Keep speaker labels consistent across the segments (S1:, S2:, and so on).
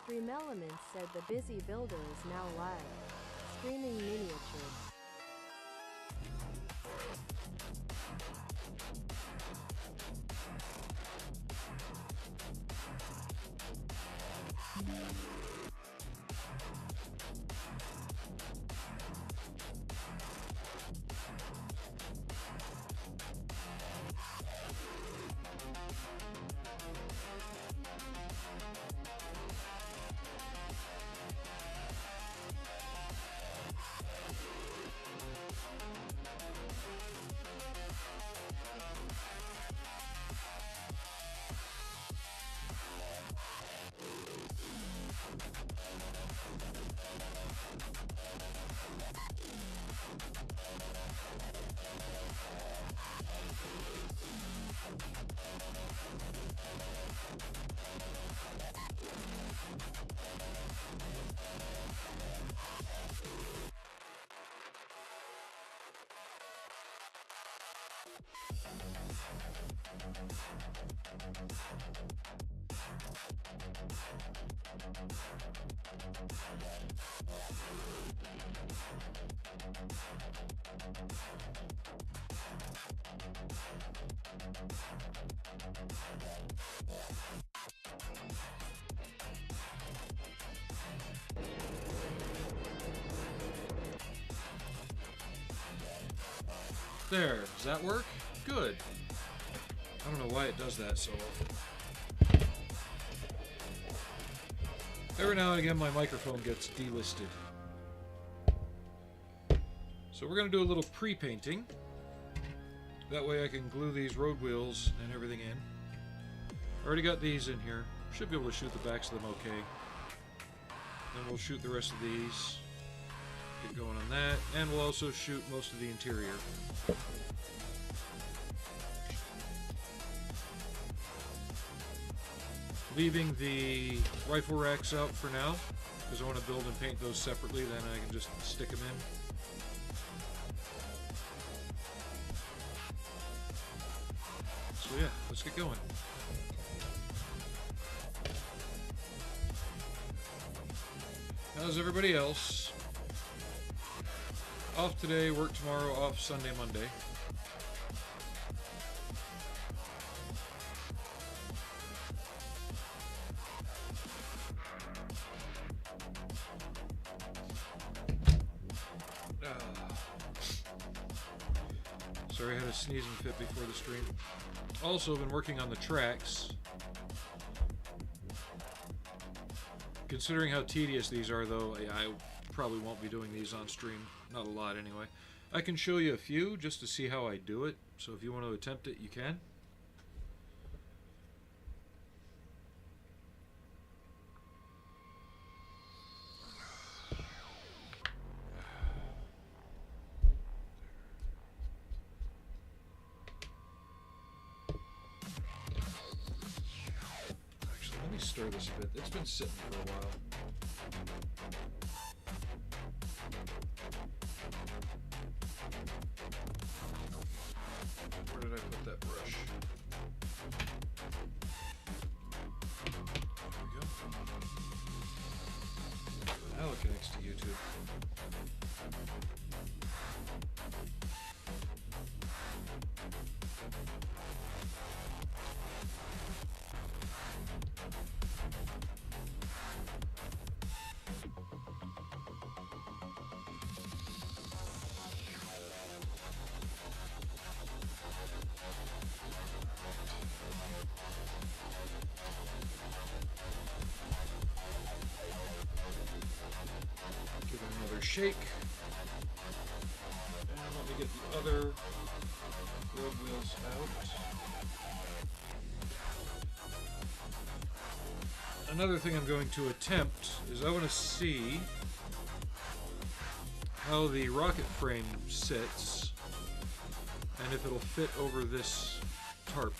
S1: Stream Elements said the busy builder is now live. Streaming miniatures.
S2: There, does that work? Good. I don't know why it does that so often. Every now and again my microphone gets delisted. So we're going to do a little pre-painting. That way I can glue these road wheels and everything in. Already got these in here. Should be able to shoot the backs of them okay. Then we'll shoot the rest of these. Get going on that. And we'll also shoot most of the interior. Leaving the rifle racks out for now, because I want to build and paint those separately, then I can just stick them in. So yeah, let's get going. How's everybody else? Off today, work tomorrow, off Sunday, Monday. Sorry, I had a sneezing fit before the stream. Also been working on the tracks. Considering how tedious these are, though, I probably won't be doing these on stream. Not a lot, anyway. I can show you a few just to see how I do it. So if you want to attempt it, you can. Actually, let me stir this a bit. It's been sitting for a while. Where did I put that brush? There we go. Now it connects to YouTube. Give it another shake. And let me get the other road wheels out. Another thing I'm going to attempt is I want to see how the rocket frame sits and if it'll fit over this tarp.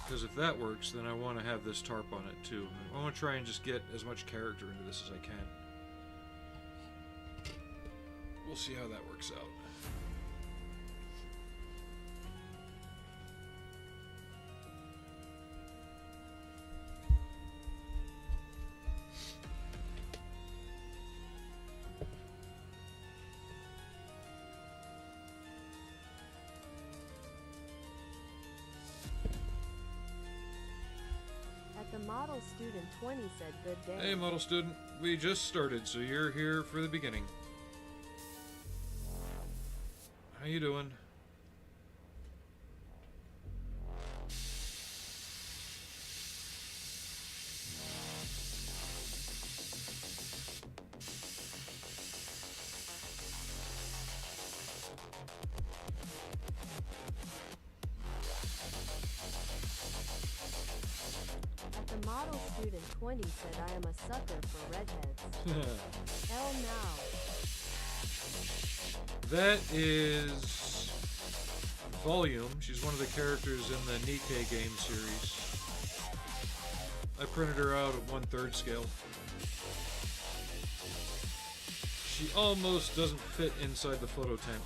S2: Because if that works, then I want to have this tarp on it too. I want to try and just get as much character into this as I can. We'll see how that works out.
S1: model student 20 said good day.
S2: Hey, model student. We just started, so you're here for the beginning. How you doing?
S1: The model student 20 said I am a sucker for redheads. Hell now.
S2: That is Volume. She's one of the characters in the Nikkei game series. I printed her out at 1/3 scale. She almost doesn't fit inside the photo tent.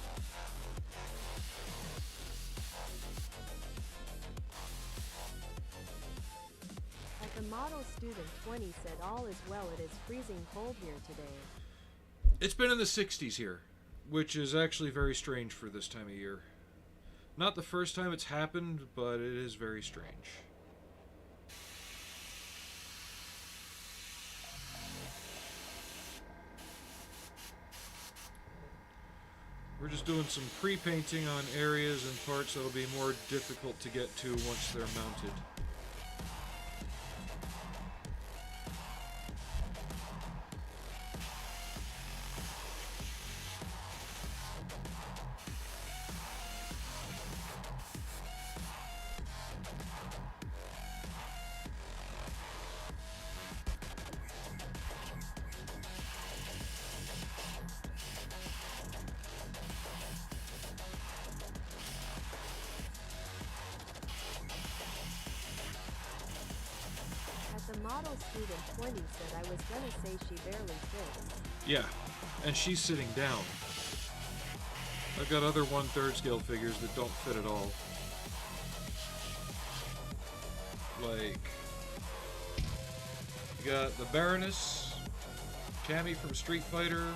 S1: The model student 20 said all is well. It is freezing cold here today.
S2: It's been in the 60s here, which is actually very strange for this time of year. Not the first time it's happened, but it is very strange. We're just doing some pre-painting on areas and parts that'll be more difficult to get to once they're mounted.
S1: The model student 20 said I was gonna say she barely fits.
S2: Yeah, and she's sitting down. I've got other 1/3 scale figures that don't fit at all. Like, you got the Baroness, Cammy from Street Fighter.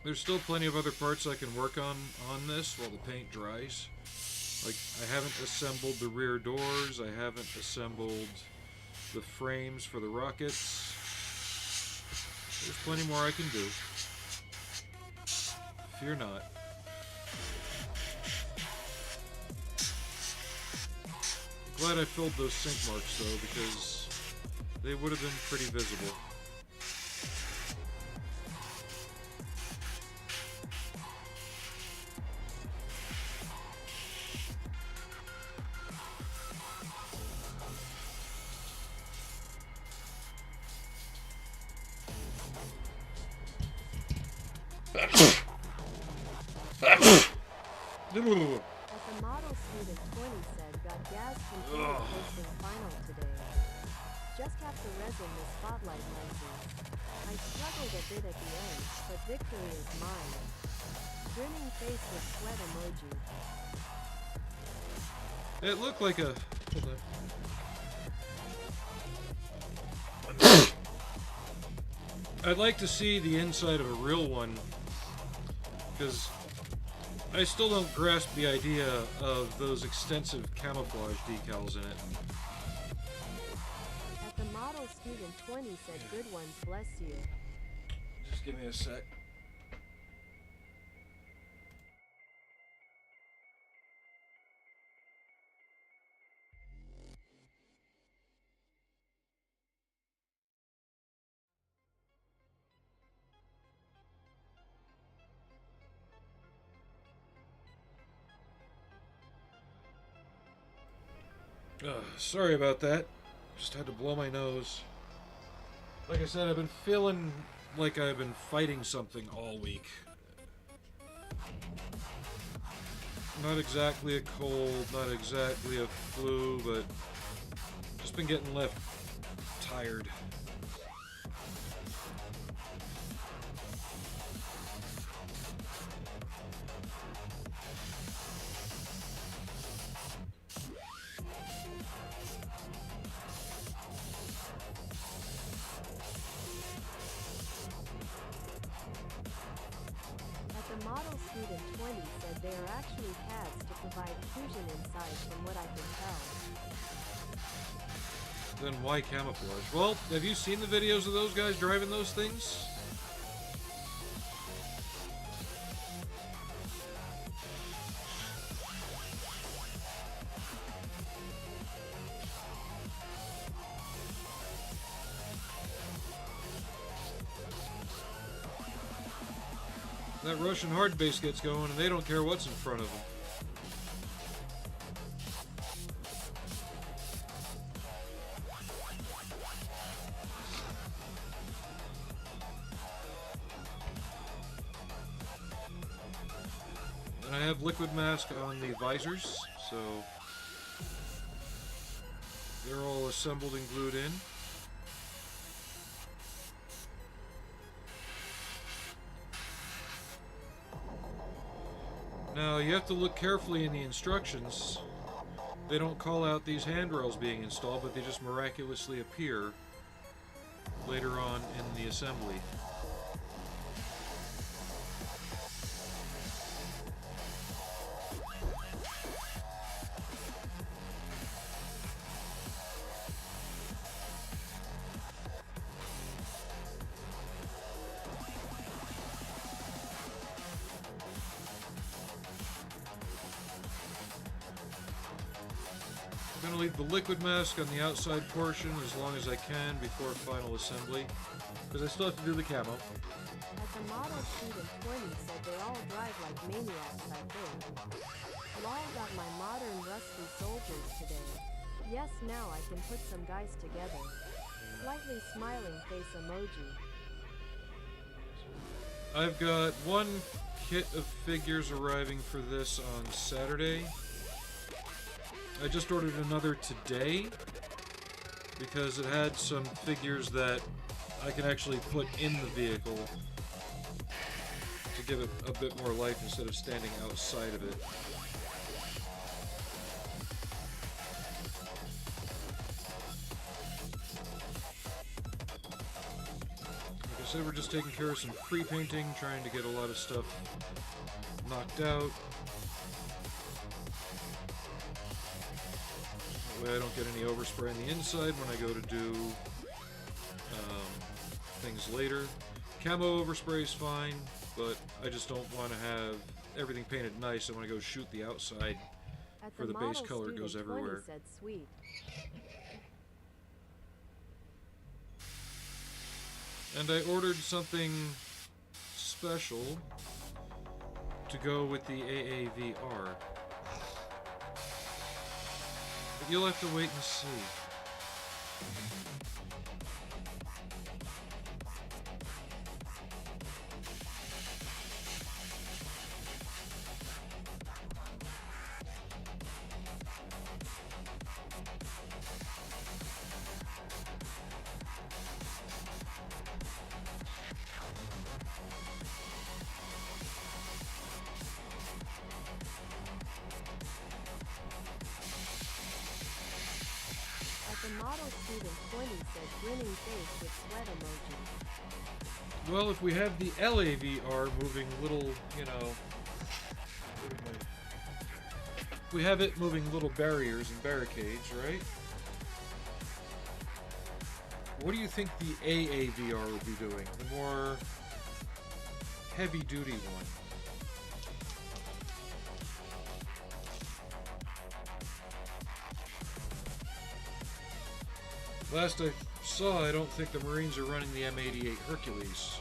S2: There's still plenty of other parts I can work on this while the paint dries. Like, I haven't assembled the rear doors, I haven't assembled the frames for the rockets. There's plenty more I can do. Fear not. Glad I filled those sink marks though, because they would have been pretty visible.
S1: But the model student 20 said got gas continued posting final today. Just have to resin the spotlight lenses. I struggled a bit at the end, but victory is mine. Grinning face with sweat emoji.
S2: It looked like a... Hold on. I'd like to see the inside of a real one, because I still don't grasp the idea of those extensive camouflage decals in it.
S1: At the model student 20 said good ones, bless you.
S2: Just give me a sec. Sorry about that. Just had to blow my nose. Like I said, I've been feeling like I've been fighting something all week. Not exactly a cold, not exactly a flu, but just been getting left tired.
S1: Student 20 said they are actually pads to provide fusion inside from what I can tell.
S2: Then why camouflage? Well, have you seen the videos of those guys driving those things? That Russian hard base gets going and they don't care what's in front of them. And I have liquid mask on the visors, so they're all assembled and glued in. Now, you have to look carefully in the instructions. They don't call out these handrails being installed, but they just miraculously appear later on in the assembly. I'm going to leave the liquid mask on the outside portion as long as I can before final assembly, because I still have to do the camo.
S1: At the model Student 20 said they all drive like maniacs, I think. Lol got my modern rusty soldiers today. Yes, now I can put some guys together. Slightly smiling face emoji.
S2: I've got one kit of figures arriving for this on Saturday. I just ordered another today because it had some figures that I can actually put in the vehicle to give it a bit more life instead of standing outside of it. Like I said, we're just taking care of some pre-painting, trying to get a lot of stuff knocked out. That way I don't get any overspray on the inside when I go to do things later. Camo overspray is fine, but I just don't want to have everything painted nice. I want to go shoot the outside for the base color goes everywhere.
S1: Said sweet.
S2: And I ordered something special to go with the AAVR. But you'll have to wait and see.
S1: The model Student 20 said grinning face with sweat emoji.
S2: Well, if we have the LAVR moving little, you know, we have it moving little barriers and barricades, right? What do you think the AAVR would be doing? The more heavy-duty one. Last I saw, I don't think the Marines are running the M88 Hercules.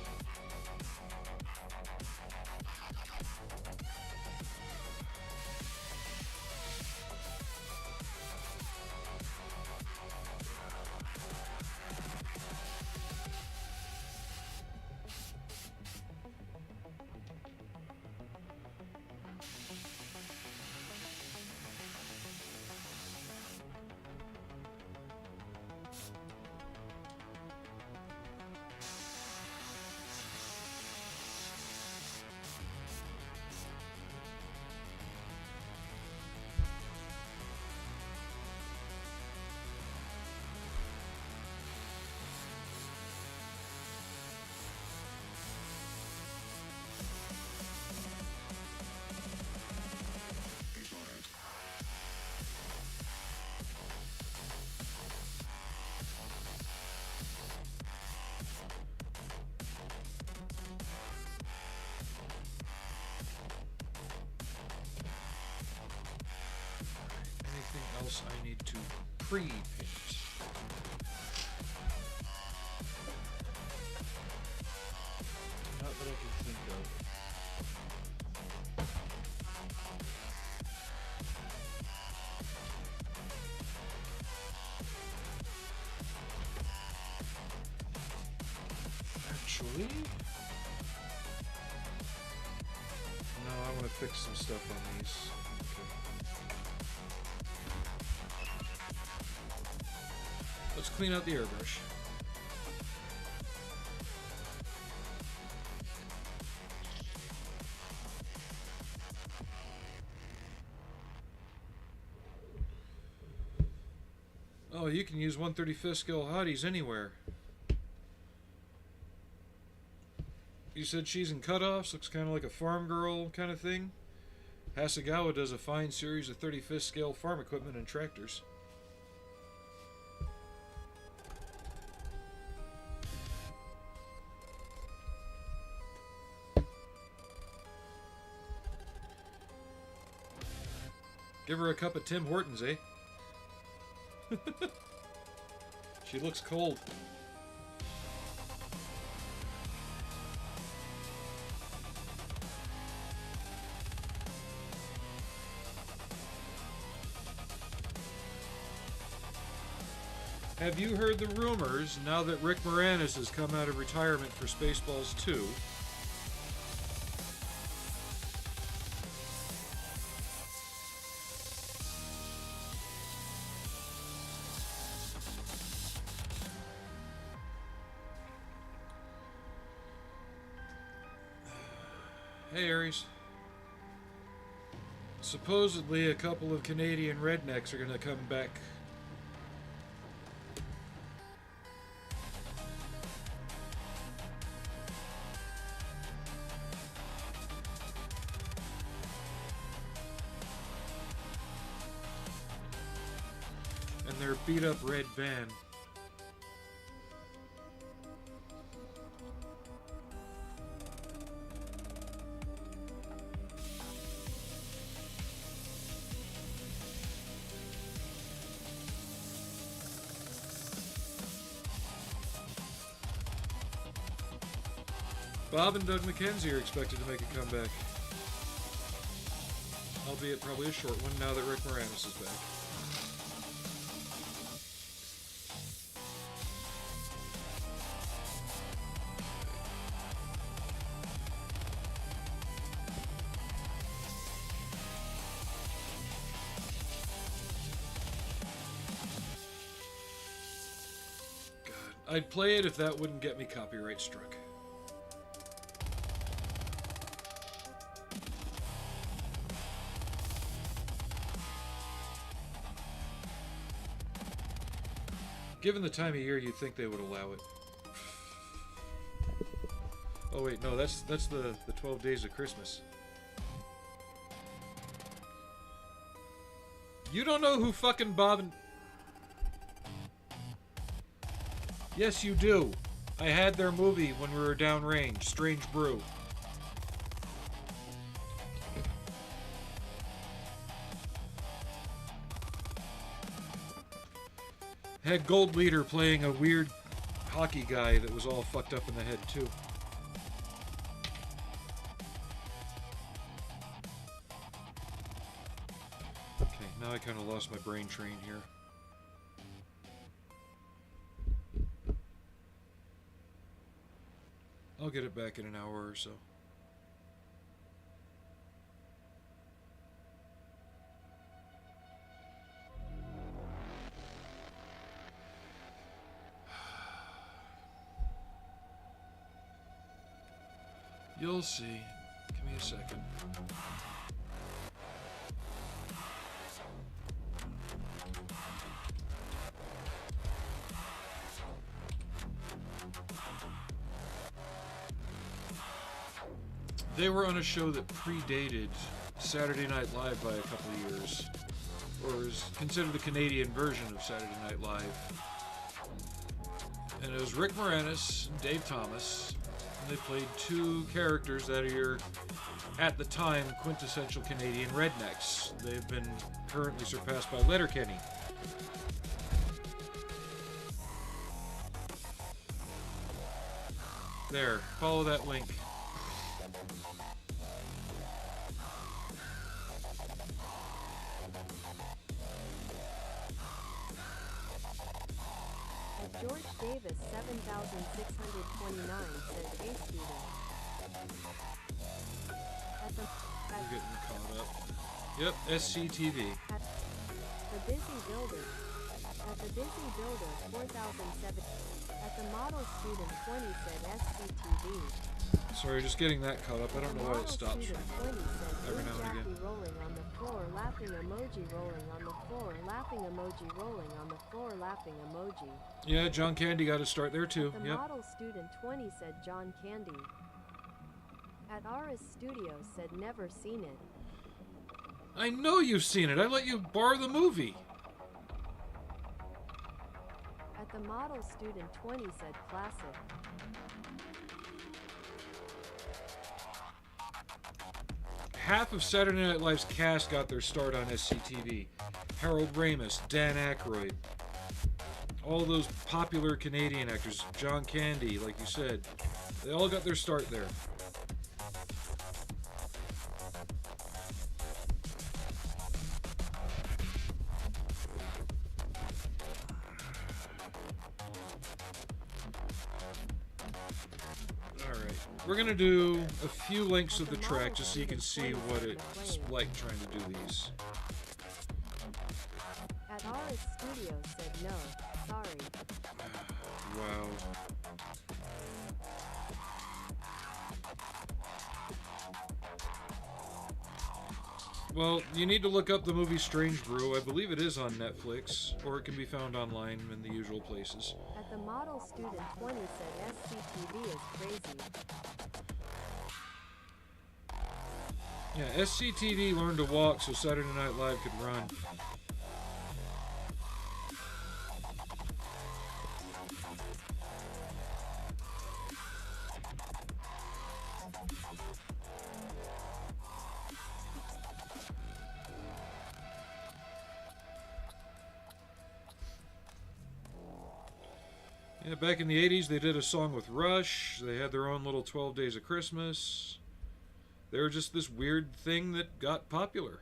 S2: pre-paint.
S3: Not that I can think of.
S2: Actually, no, I want to fix some stuff on these. Okay. Let's clean out the airbrush. Oh, you can use 135th scale hotties anywhere. You said she's in cutoffs, looks kind of like a farm girl kind of thing. Hasegawa does a fine series of 35th scale farm equipment and tractors. Give her a cup of Tim Hortons, eh? She looks cold. Have you heard the rumors now that Rick Moranis has come out of retirement for Spaceballs 2? Hey, Aries. Supposedly a couple of Canadian rednecks are going to come back. And their beat-up red van. Bob and Doug McKenzie are expected to make a comeback. Albeit probably a short one now that Rick Moranis is back. God, I'd play it if that wouldn't get me copyright struck. Given the time of year, you'd think they would allow it. Oh wait, no, that's the 12 Days of Christmas. You don't know who fucking Bob and... Yes, you do. I had their movie when we were downrange, Strange Brew. Had Gold Leader playing a weird hockey guy that was all fucked up in the head, too. Okay, now I kind of lost my brain train here. I'll get it back in an hour or so. You'll see. Give me a second. They were on a show that predated Saturday Night Live by a couple of years, or is considered the Canadian version of Saturday Night Live. And it was Rick Moranis and Dave Thomas. They played two characters that are, at the time, quintessential Canadian rednecks. They've been currently surpassed by Letterkenny. There, follow that link.
S1: George Davis 7629 said, "Hey student."
S2: We're getting caught up. Yep, SCTV.
S1: The Busy Builder. At the Busy Builder 4007. At the Model Student 20 said SCTV.
S2: Sorry, just getting that caught up. I don't know why it stops
S1: Student 20 said,
S2: every now and
S1: Jackie
S2: again.
S1: rolling on the floor, laughing emoji rolling on the floor, laughing emoji rolling on the floor, laughing emoji.
S2: Yeah, John Candy got to start there too.
S1: The
S2: Yep.
S1: Model Student 20 said John Candy. At Aris Studios said never seen it.
S2: I know you've seen it. I let you borrow the movie.
S1: At the Model Student 20 said classic.
S2: Half of Saturday Night Live's cast got their start on SCTV. Harold Ramis, Dan Aykroyd, all those popular Canadian actors, John Candy, like you said, they all got their start there. We're going to do a few links of the track just so you can see what it's like trying to do these.
S1: At Aris Studios said no, sorry.
S2: Wow. Well, you need to look up the movie Strange Brew. I believe it is on Netflix, or it can be found online in the usual places.
S1: At the Model Student 20 said SCTV is crazy.
S2: Yeah, SCTV learned to walk so Saturday Night Live could run. Yeah, back in the 80s, they did a song with Rush. They had their own little 12 Days of Christmas. They were just this weird thing that got popular.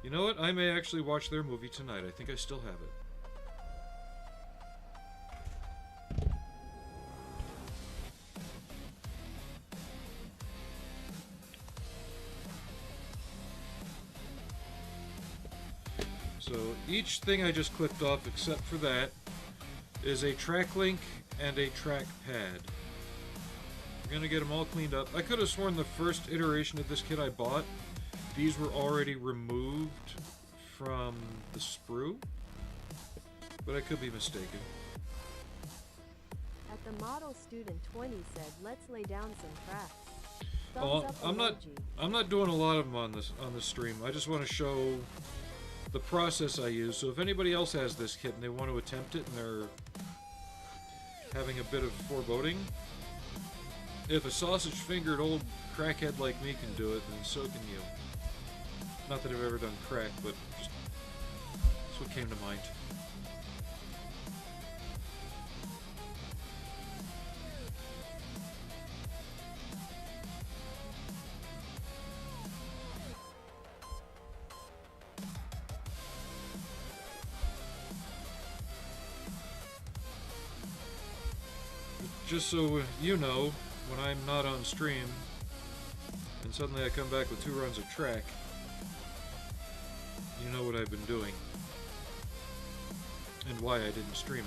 S2: You know what? I may actually watch their movie tonight. I think I still have it. So each thing I just clicked off, except for that, is a track link and a track pad. We're gonna get them all cleaned up. I could have sworn the first iteration of this kit I bought, these were already removed from the sprue, but I could be mistaken.
S1: At the Model Student 20 said, let's lay down some tracks.
S2: Oh,
S1: Thumbs up
S2: I'm not doing a lot of them on this stream. I just want to show the process I use. So if anybody else has this kit and they want to attempt it and they're having a bit of foreboding, if a sausage-fingered old crackhead like me can do it, then so can you. Not that I've ever done crack, but just that's what came to mind. Just so you know, when I'm not on stream, and suddenly I come back with 2 runs of track, you know what I've been doing, and why I didn't stream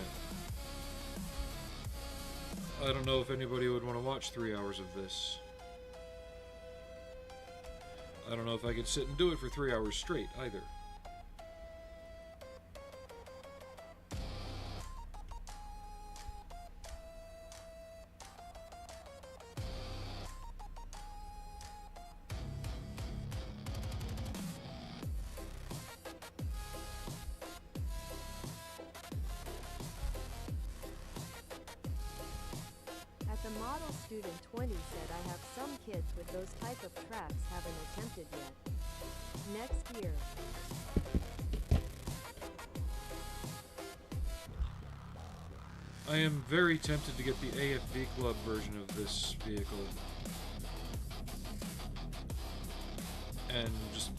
S2: it. I don't know if anybody would want to watch 3 hours of this. I don't know if I could sit and do it for 3 hours straight, either.
S1: The Model Student 20 said, I have some kids with those type of tracks, haven't attempted yet. Next year.
S2: I am very tempted to get the AFV Club version of this vehicle. And just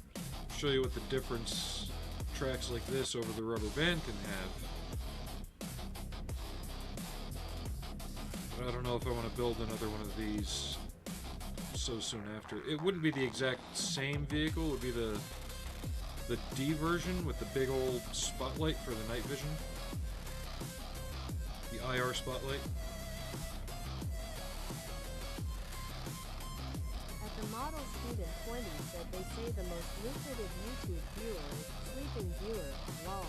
S2: show you what the difference tracks like this over the rubber band can have. But I don't know if I want to build another one of these so soon after. It wouldn't be the exact same vehicle. It would be the D version with the big old spotlight for the night vision. The IR spotlight.
S1: At the Model Student 20 said they say the most lucrative YouTube viewer is sleeping viewer, lol.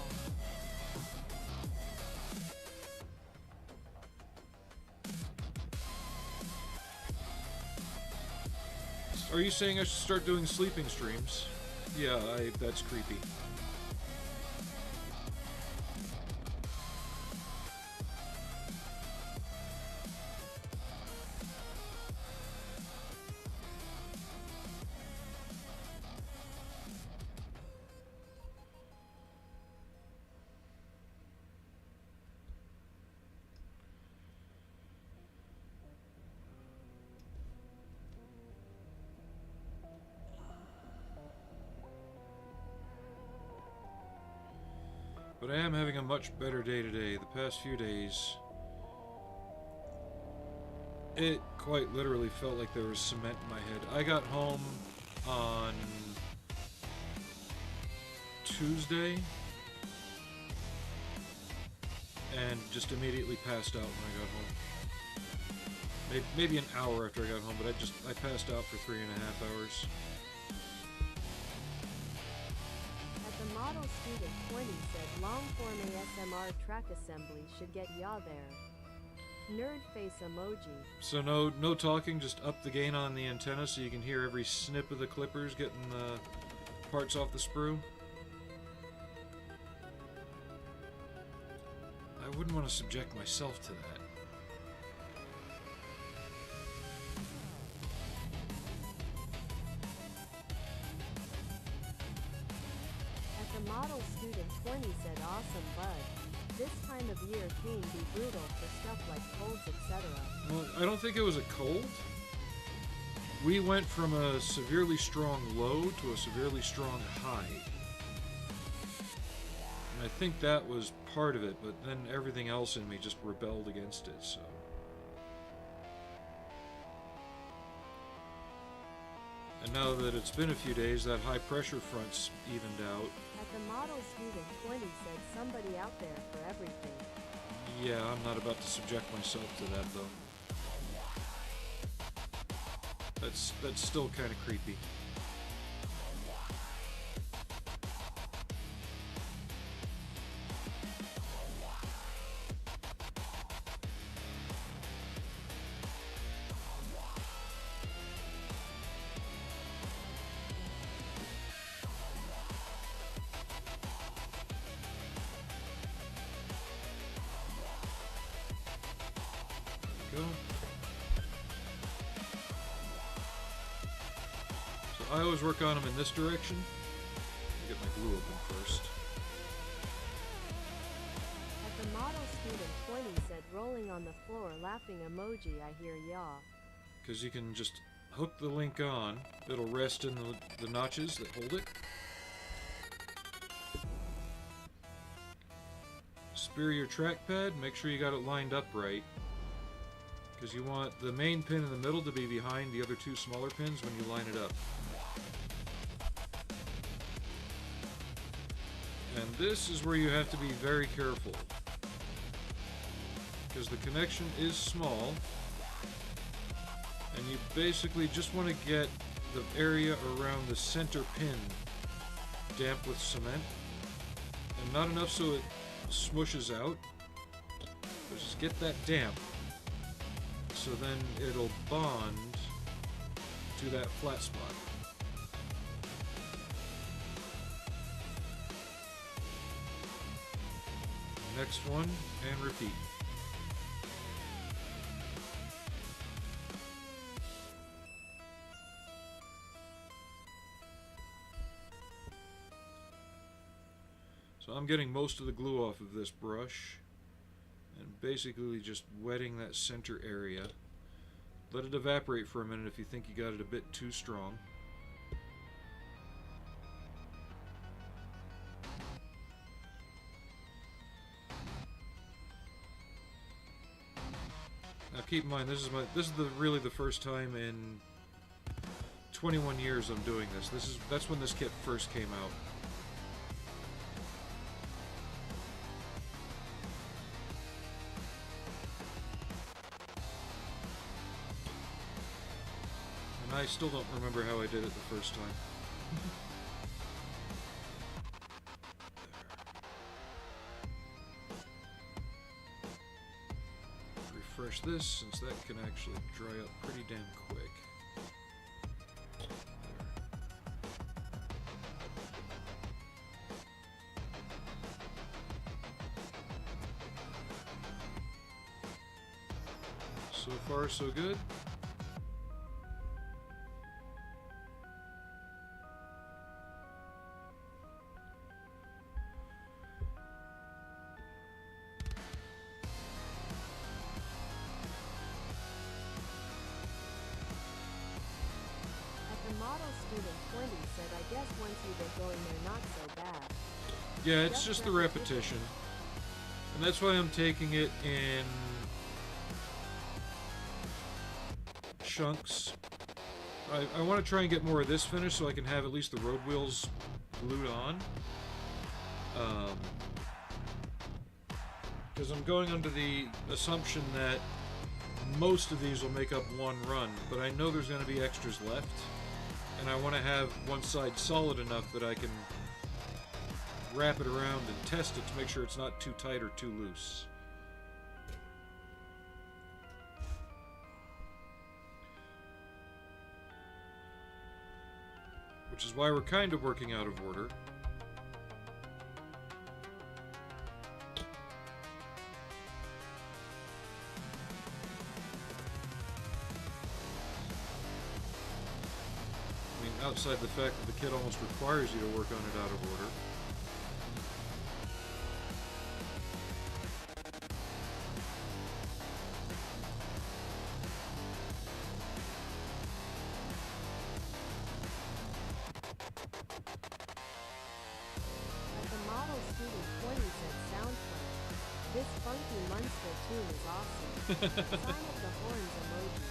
S2: Are you saying I should start doing sleeping streams? Yeah, that's creepy. But I am having a much better day today. The past few days, it quite literally felt like there was cement in my head. I got home on Tuesday and just immediately passed out when I got home. Maybe an hour after I got home, but I passed out for 3.5 hours.
S1: The Model Student 20 said long-form ASMR track assembly should get ya there. Nerd face emoji.
S2: So no talking, just up the gain on the antenna so you can hear every snip of the clippers getting the parts off the sprue. I wouldn't want to subject myself to that.
S1: Model Student 20 said awesome bud. This time of year can be brutal for stuff like colds, etc.
S2: Well, I don't think it was a cold. We went from a severely strong low to a severely strong high. And I think that was part of it, but then everything else in me just rebelled against it, so. And now that it's been a few days, that high pressure front's evened out.
S1: At the Model Student 20 said somebody out there for everything.
S2: Yeah, I'm not about to subject myself to that, though. That's still kind of creepy. Go. So I always work on them in this direction. Get my glue open first.
S1: At the Model Student 20 said rolling on the floor laughing emoji, I hear ya.
S2: Because you can just hook the link on. It'll rest in the notches that hold it. Spear your trackpad. Make sure you got it lined up right. Because you want the main pin in the middle to be behind the other two smaller pins when you line it up. And this is where you have to be very careful. Because the connection is small. And you basically just want to get the area around the center pin damp with cement. And not enough so it smushes out. But just get that damp. So then it'll bond to that flat spot. Next one, and repeat. So I'm getting most of the glue off of this brush and basically just wetting that center area. Let it evaporate for a minute if you think you got it a bit too strong. Now keep in mind, this is really the first time in 21 years I'm doing this. That's when this kit first came out. And I still don't remember how I did it the first time. Refresh this, since that can actually dry up pretty damn quick. So far, so good.
S1: At the model student 20 said, I guess once you get going, they're not so bad.
S2: Yeah, it's just the repetition. And that's why I'm taking it in chunks. I want to try and get more of this finished so I can have at least the road wheels glued on. Because I'm going under the assumption that most of these will make up one run, but I know there's going to be extras left, and I want to have one side solid enough that I can wrap it around and test it to make sure it's not too tight or too loose. Which is why we're kind of working out of order. I mean, outside the fact that the kit almost requires you to work on it out of order.
S1: At the model student 20 said, sound fun. This funky monster tune is awesome. Sign up the horns emoji.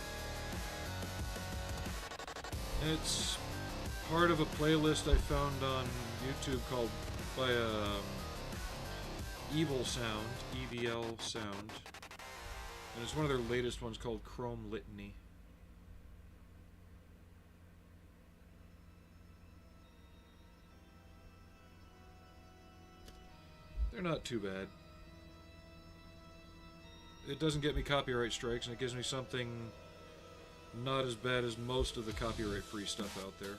S2: It's part of a playlist I found on YouTube called by Evil Sound, EVL Sound, and it's one of their latest ones called Chrome Litany. They're not too bad. It doesn't get me copyright strikes, and it gives me something not as bad as most of the copyright-free stuff out there.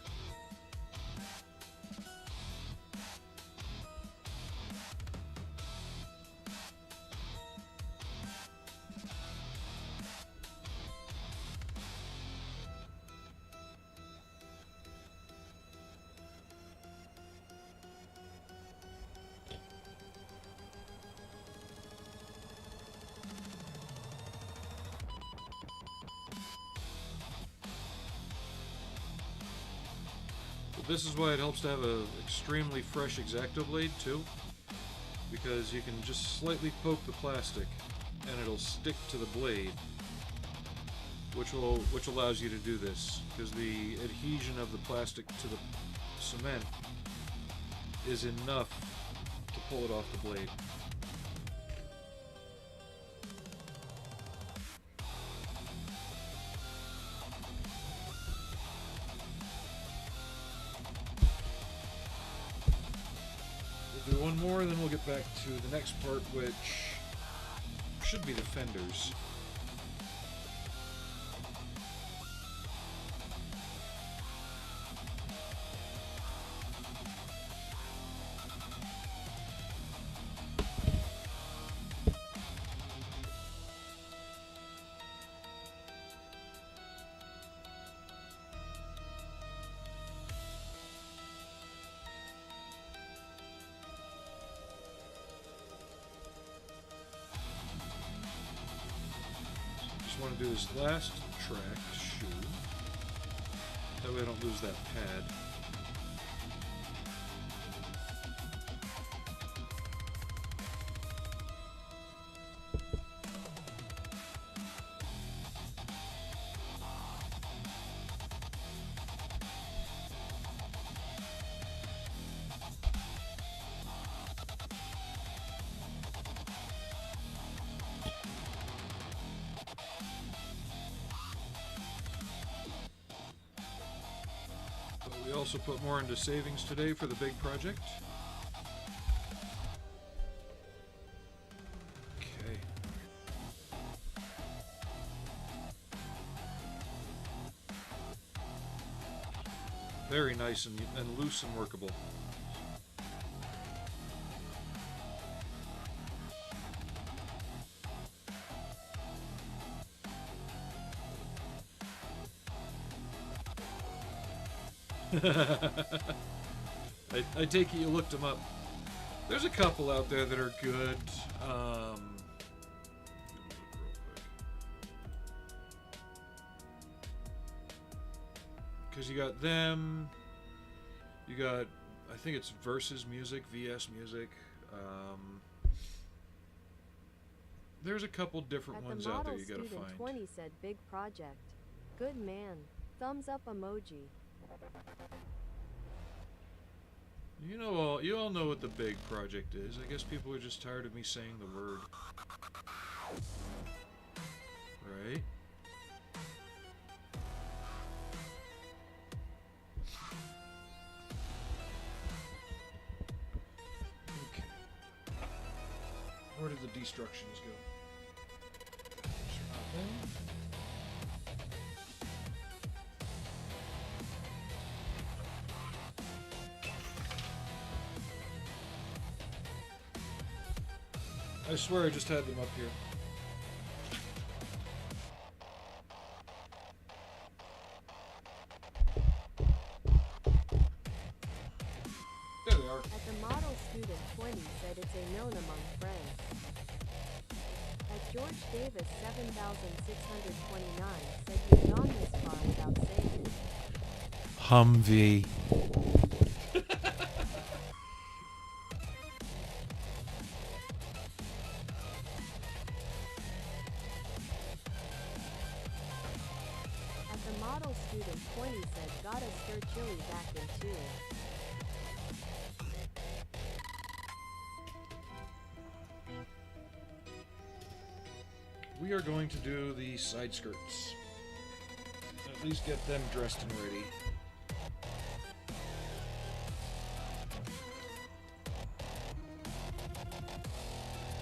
S2: This is why it helps to have an extremely fresh X-Acto blade too, because you can just slightly poke the plastic and it'll stick to the blade, which allows you to do this, because the adhesion of the plastic to the cement is enough to pull it off the blade. Do one more, then we'll get back to the next part, which should be the fenders. want to do this last track, shoe. That way I don't lose that pad. We also put more into savings today for the big project. Okay. Very nice and loose and workable. I take it you looked them up. There's a couple out there that are good. Because you got them. You got, I think it's Versus Music, VS Music. There's a couple different ones out there you gotta find.
S1: Student 20 said big project. Good man. Thumbs up emoji.
S2: You all know what the big project is. I guess people are just tired of me saying the word. Right? Okay. Where did the destructions go? Nothing. I swear I just had them up here. There they are.
S1: At the model student 20 said it's a known among friends. At George Davis 7629 said you've gone this far without saying it.
S2: Humvee.
S1: Model student 20 said gotta stir chili back in too.
S2: We are going to do the side skirts. At least get them dressed and ready.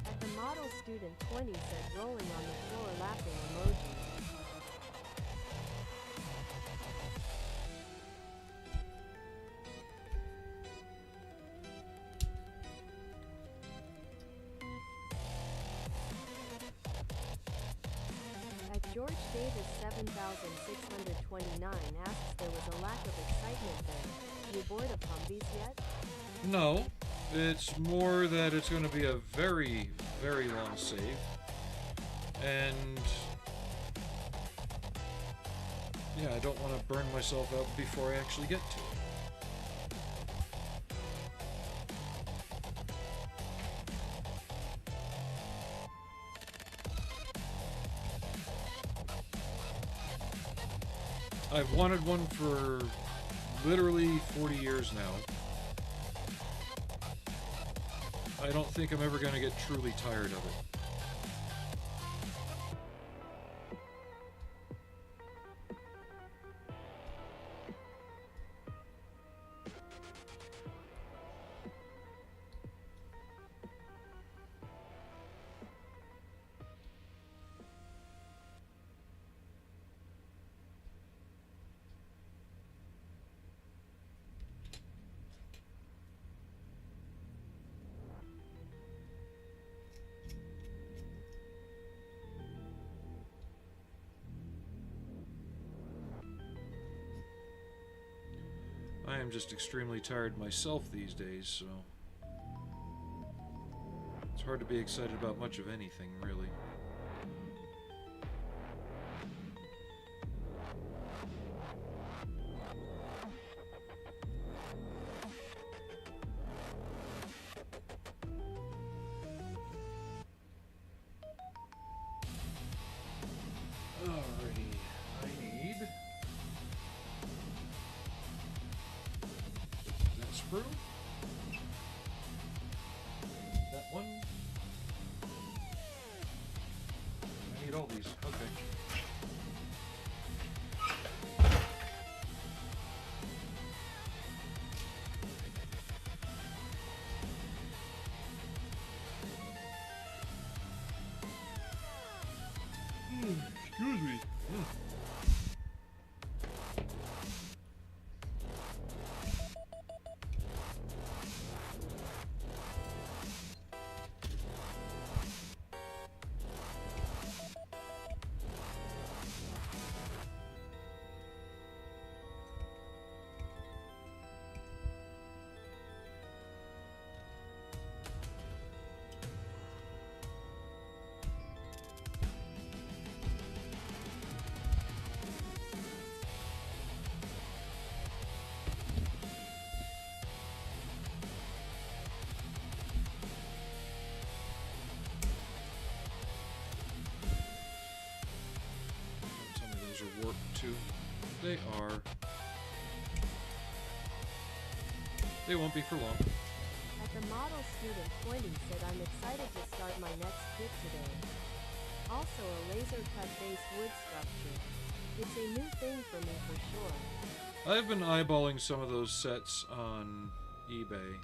S1: At the model student 20 said rolling on the floor laughing emoji. George Davis 7629 asks there was a lack of excitement there. You bored of Humvees yet?
S2: No, it's more that it's going to be a very, very long save. And yeah, I don't want to burn myself out before I actually get to it. I've wanted one for literally 40 years now. I don't think I'm ever going to get truly tired of it. I am just extremely tired myself these days, so it's hard to be excited about much of anything, really. sprue. That one. I need all these. Okay. Excuse me. Are warped too. They are. They won't be for long.
S1: At the model student 20 said I'm excited to start my next kit today. Also a laser cut based wood sculpture. It's a new thing for me for sure.
S2: I've been eyeballing some of those sets on eBay.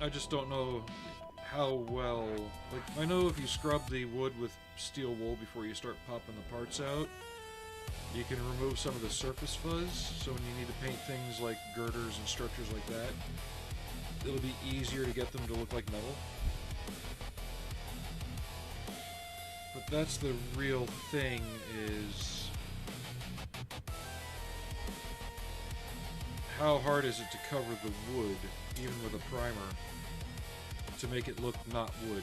S2: I just don't know how well... Like, I know if you scrub the wood with steel wool before you start popping the parts out, you can remove some of the surface fuzz, so when you need to paint things like girders and structures like that, it'll be easier to get them to look like metal. But that's the real thing, is... how hard is it to cover the wood, even with a primer, to make it look not wood?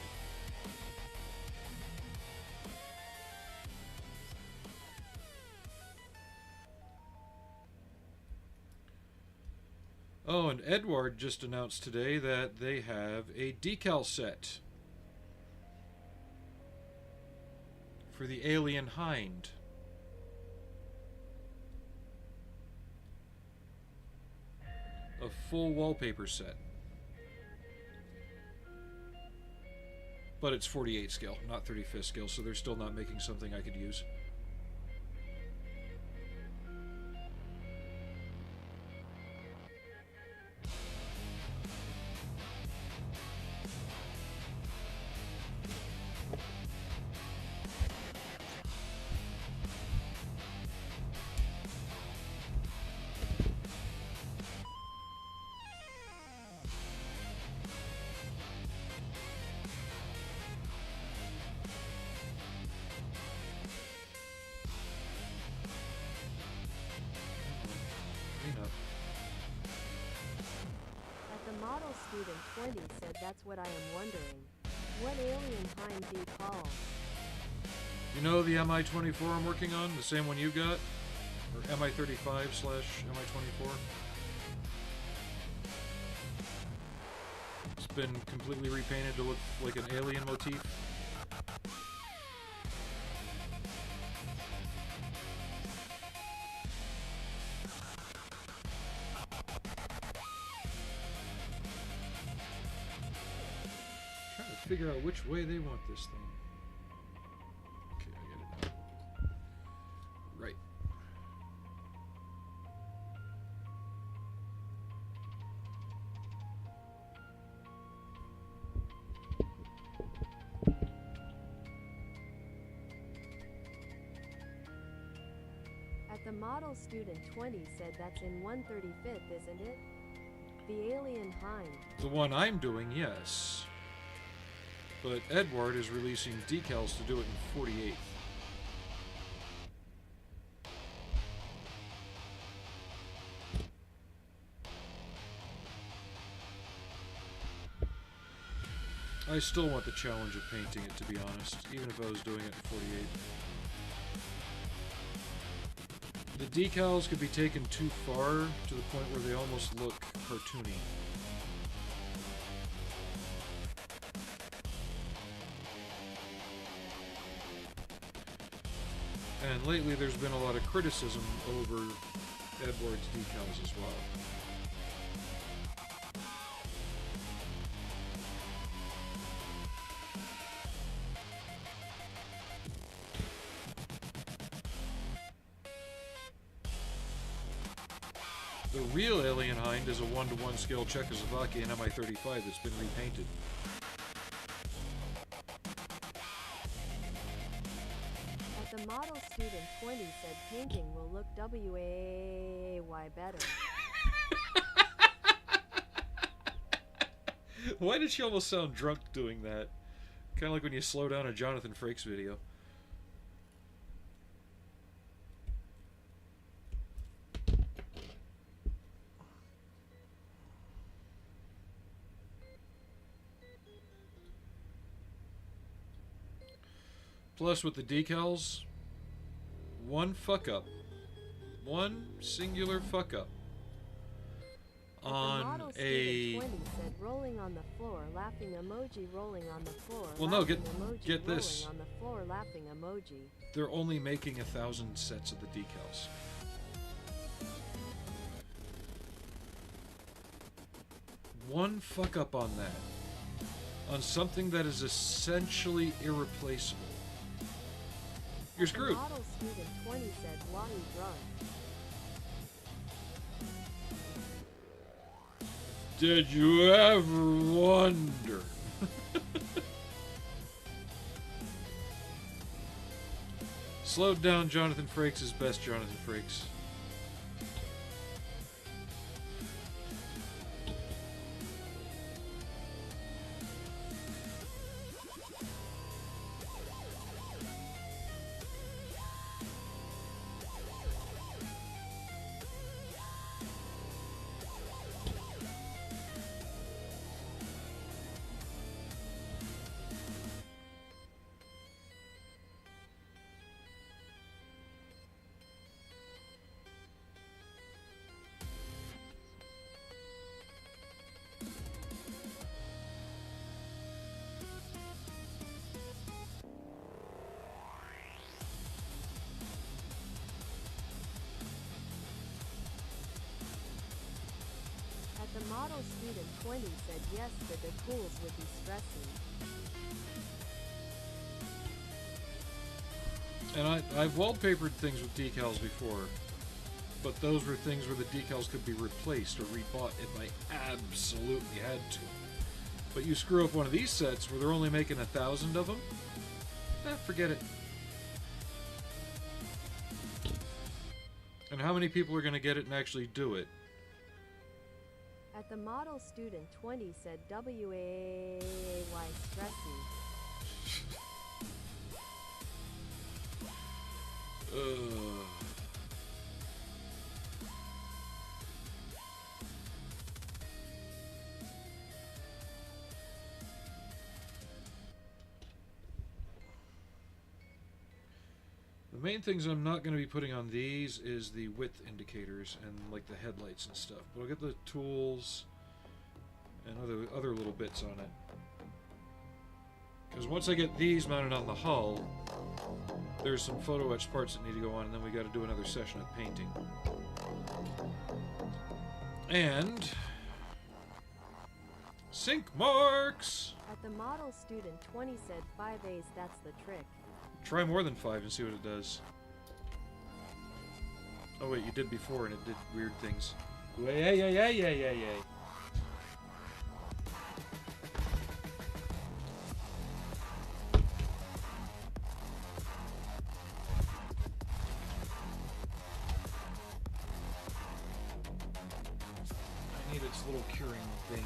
S2: Oh, and Edward just announced today that they have a decal set for the alien hind. A full wallpaper set. But it's 48 scale, not 35th scale, so they're still not making something I could use.
S1: Student 20 said that's what I am wondering. What alien hind do you call?
S2: You know the MI-24 I'm working on? The same one you got? Or MI-35/MI-24? It's been completely repainted to look like an alien motif. Figure out which way they want this thing. Okay, I get it now. Right.
S1: At the model student 20 said that's in 135th, isn't it? The alien hind.
S2: The one I'm doing, yes. But Edward is releasing decals to do it in 48th. I still want the challenge of painting it, to be honest, even if I was doing it in 48. The decals could be taken too far to the point where they almost look cartoony. And lately there's been a lot of criticism over Edward's decals as well. The real Alien Hind is a 1-to-1 scale Czechoslovakian Mi-35 that's been repainted.
S1: At the model student 20 said painting will look way better.
S2: Why did she almost sound drunk doing that? Kind of like when you slow down a Jonathan Frakes video. Plus, with the decals, one fuck up. One singular fuck up. On a...
S1: 20 said rolling on the floor, laughing emoji, rolling on the floor.
S2: Well, no, get
S1: emoji,
S2: this.
S1: On the floor, laughing emoji.
S2: They're only making 1,000 sets of the decals. One fuck up on that. On something that is essentially irreplaceable. You're screwed.
S1: Model student 20 said, "Why you drunk?"
S2: Did you ever wonder? Slowed down Jonathan Frakes is best Jonathan Frakes.
S1: The model student 20 said yes, the decals would be stressing.
S2: And I've wallpapered things with decals before, but those were things where the decals could be replaced or rebought if I absolutely had to. But you screw up one of these sets where they're only making 1,000 of them, forget it. And how many people are going to get it and actually do it?
S1: At the model student 20 said WAY stressy.
S2: The main things I'm not going to be putting on these is the width indicators and like the headlights and stuff. But I'll get the tools and other little bits on it. Because once I get these mounted on the hull, there's some photo etch parts that need to go on, and then we got to do another session of painting. And sync marks.
S1: At the model student 20 said 5A's, that's the trick.
S2: Try more than 5 and see what it does. Oh wait, you did before and it did weird things. Yeah. I need its little curing thing.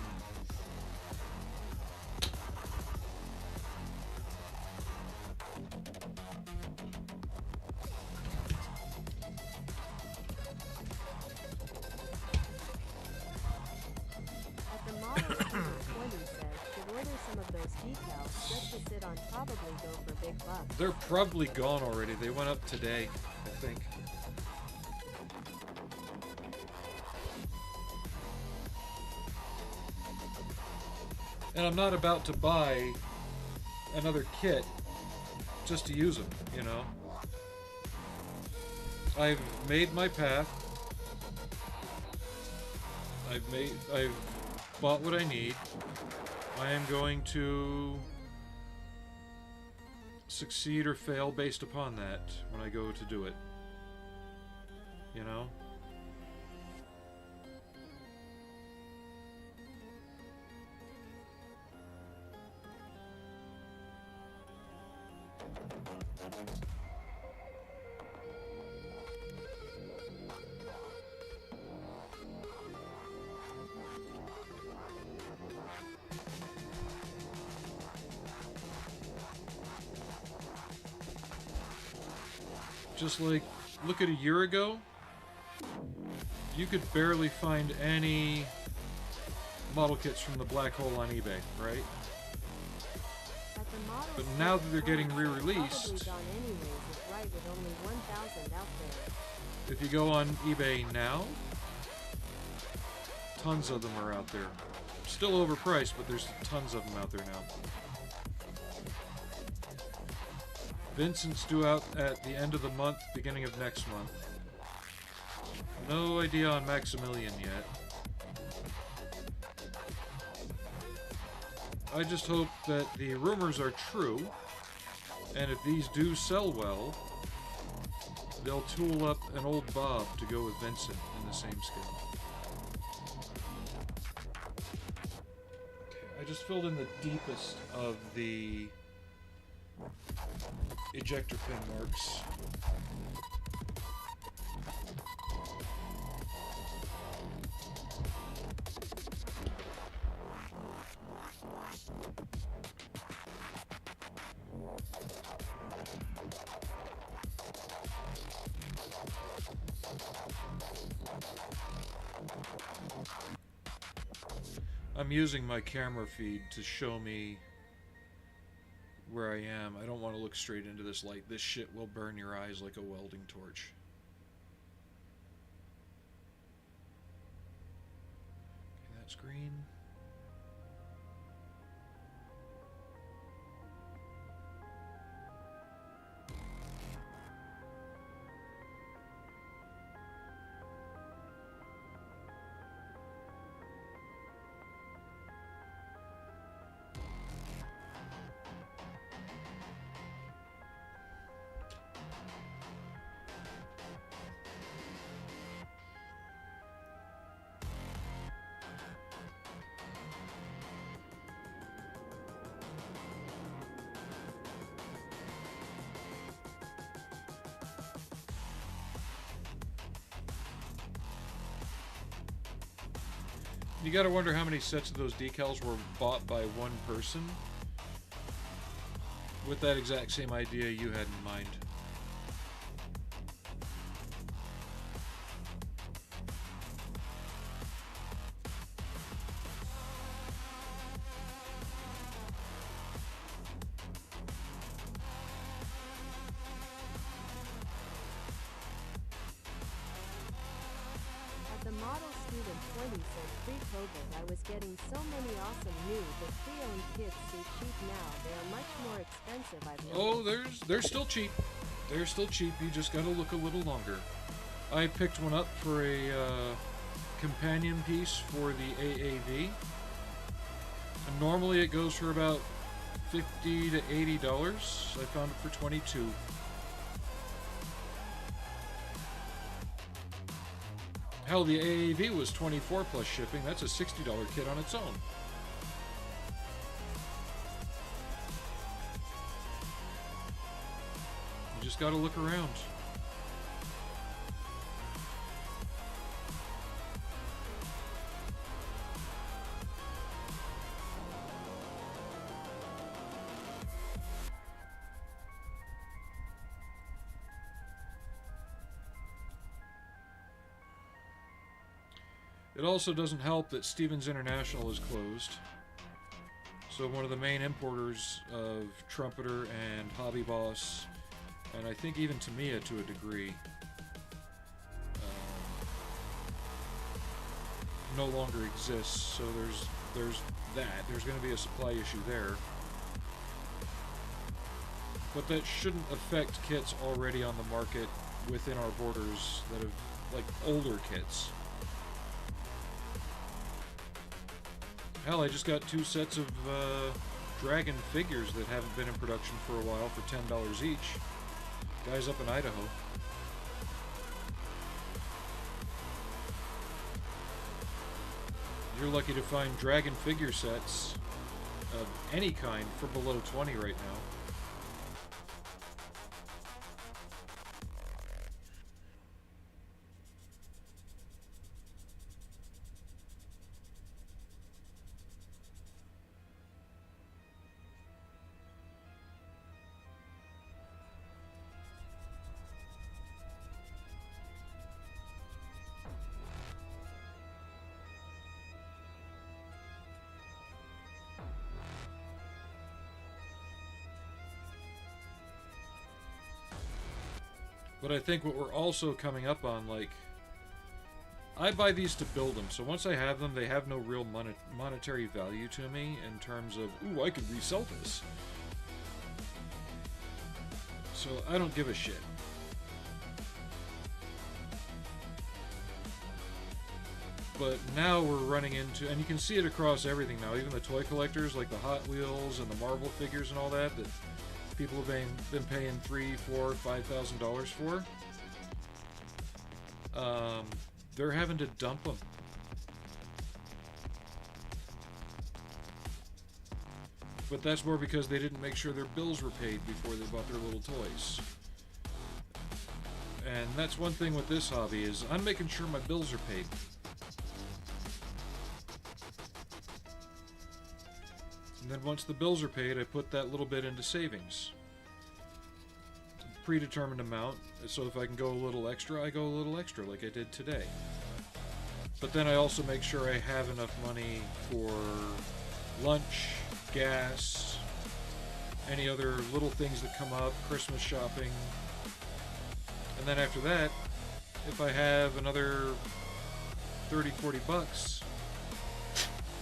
S2: They're probably gone already. They went up today, I think. And I'm not about to buy another kit just to use them, you know? I've made my path. I've bought what I need. I am going to succeed or fail based upon that when I go to do it. You know? Just like, look at a year ago, you could barely find any model kits from the black hole on eBay, right? But now that they're getting re-released, if you go on eBay now, tons of them are out there. Still overpriced, but there's tons of them out there now. Vincent's due out at the end of the month, beginning of next month. No idea on Maximilian yet. I just hope that the rumors are true, and if these do sell well, they'll tool up an old Bob to go with Vincent in the same scale. Okay, I just filled in the deepest of the ejector pin marks. I'm using my camera feed to show me where I am. I don't want to look straight into this light. This shit will burn your eyes like a welding torch. Okay, that's green. You gotta wonder how many sets of those decals were bought by one person with that exact same idea you had in mind.
S1: The model student 20 said pre-COVID I was getting so many awesome new but pre-owned kits so cheap now. They are much more expensive, I've noticed.
S2: Oh, they're still cheap. They're still cheap. You just gotta look a little longer. I picked one up for a companion piece for the AAV. And normally it goes for about $50 to $80. I found it for $22. Hell, the AAV was $24 plus shipping. That's a $60 kit on its own. You just gotta look around. It also doesn't help that Stevens International is closed. So one of the main importers of Trumpeter and Hobby Boss, and I think even Tamiya to a degree, no longer exists. So there's that. There's going to be a supply issue there. But that shouldn't affect kits already on the market within our borders that have, like, older kits. Hell, I just got 2 sets of dragon figures that haven't been in production for a while for $10 each. Guys up in Idaho. You're lucky to find dragon figure sets of any kind for below 20 right now. But I think what we're also coming up on, like, I buy these to build them, so once I have them, they have no real monetary value to me in terms of, ooh, I could resell this. So I don't give a shit. But now we're running into, and you can see it across everything now, even the toy collectors, like the Hot Wheels and the Marvel figures and all that, that people have been paying $3,000, $4,000, $5,000 for. They're having to dump them. But that's more because they didn't make sure their bills were paid before they bought their little toys. And that's one thing with this hobby, is I'm making sure my bills are paid. And then once the bills are paid, I put that little bit into savings. Predetermined amount, so if I can go a little extra, I go a little extra, like I did today. But then I also make sure I have enough money for lunch, gas, any other little things that come up, Christmas shopping. And then after that, if I have another 30, 40 bucks,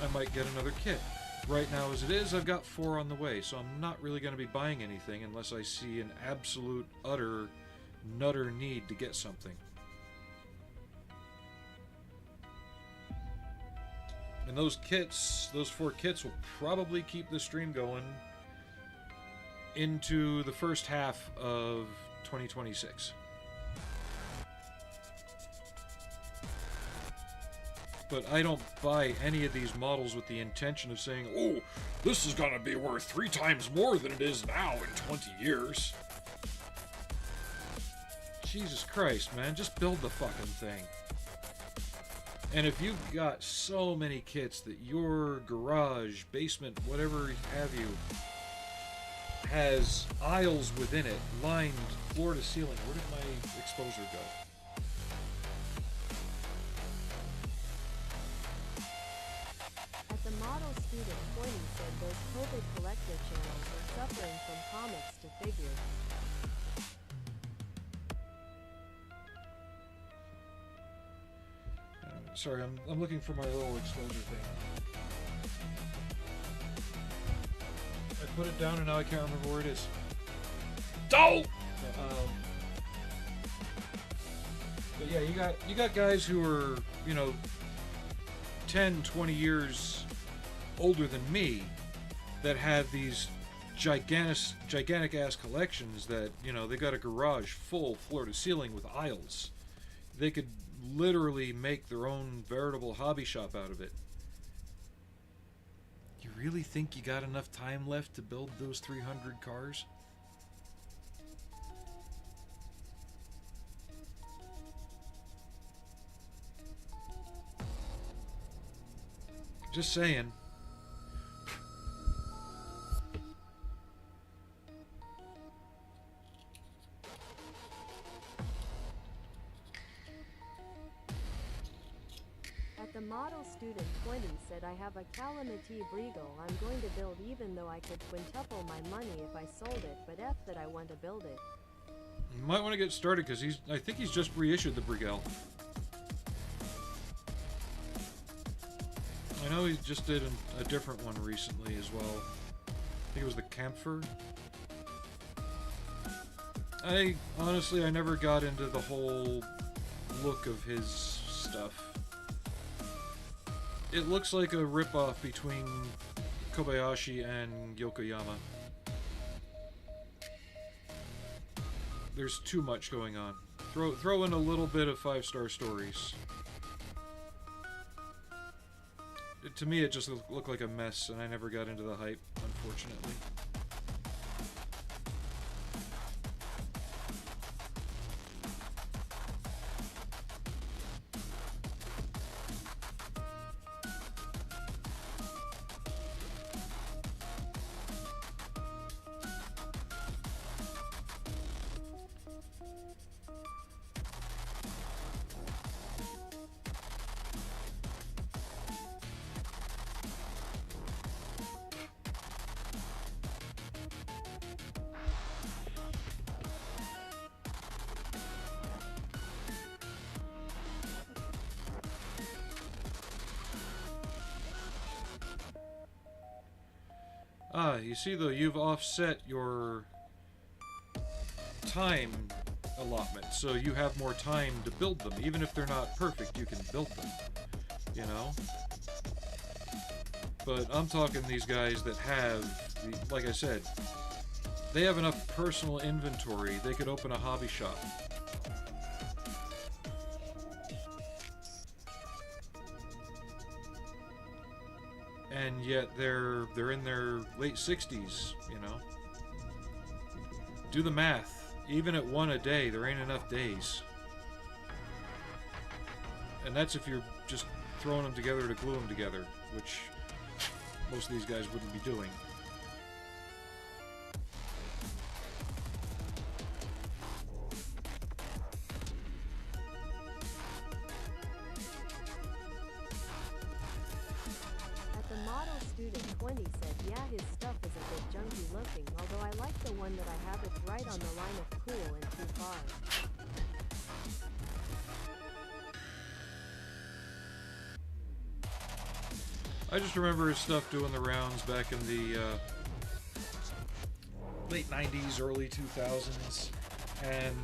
S2: I might get another kit. Right now, as it is, I've got 4 on the way, so I'm not really going to be buying anything unless I see an absolute, utter, nutter need to get something. And those kits, those 4 kits, will probably keep the stream going into the first half of 2026. But I don't buy any of these models with the intention of saying, oh, this is gonna be worth 3 times more than it is now in 20 years. Jesus Christ, man, just build the fucking thing. And if you've got so many kits that your garage, basement, whatever have you, has aisles within it, lined floor to ceiling, where did my exposure go?
S1: The model student 20 said those COVID collector channels are suffering from comics to figures.
S2: Sorry, I'm looking for my little exposure thing. I put it down and now I can't remember where it is. Oh! But yeah, you got guys who are, you know, 10, 20 years older than me that have these gigantic ass collections that, you know, they got a garage full floor to ceiling with aisles. They could literally make their own veritable hobby shop out of it. You really think you got enough time left to build those 300 cars? Just saying.
S1: At the model student 20 said, I have a Calamity Brigal I'm going to build even though I could quintuple my money if I sold it, but F that I want to build it.
S2: You might want to get started because I think he's just reissued the Brigal. I know he just did a different one recently as well. I think it was the Camphor. Honestly, I never got into the whole look of his stuff. It looks like a ripoff between Kobayashi and Yokoyama. There's too much going on. Throw in a little bit of 5-star stories. To me, it just looked like a mess, and I never got into the hype, unfortunately. Ah, you see though, you've offset your time allotment, so you have more time to build them. Even if they're not perfect, you can build them, you know? But I'm talking these guys that have, like I said, they have enough personal inventory, they could open a hobby shop. And yet they're in their late 60s, you know? Do the math. Even at 1 a day, there ain't enough days. And that's if you're just throwing them together to glue them together, which most of these guys wouldn't be doing.
S1: Student 20 said, yeah, his stuff is a bit junky looking, although I like the one that I have. It's right on the line of cool and too far.
S2: I just remember his stuff doing the rounds back in the late 90s, early 2000s, and...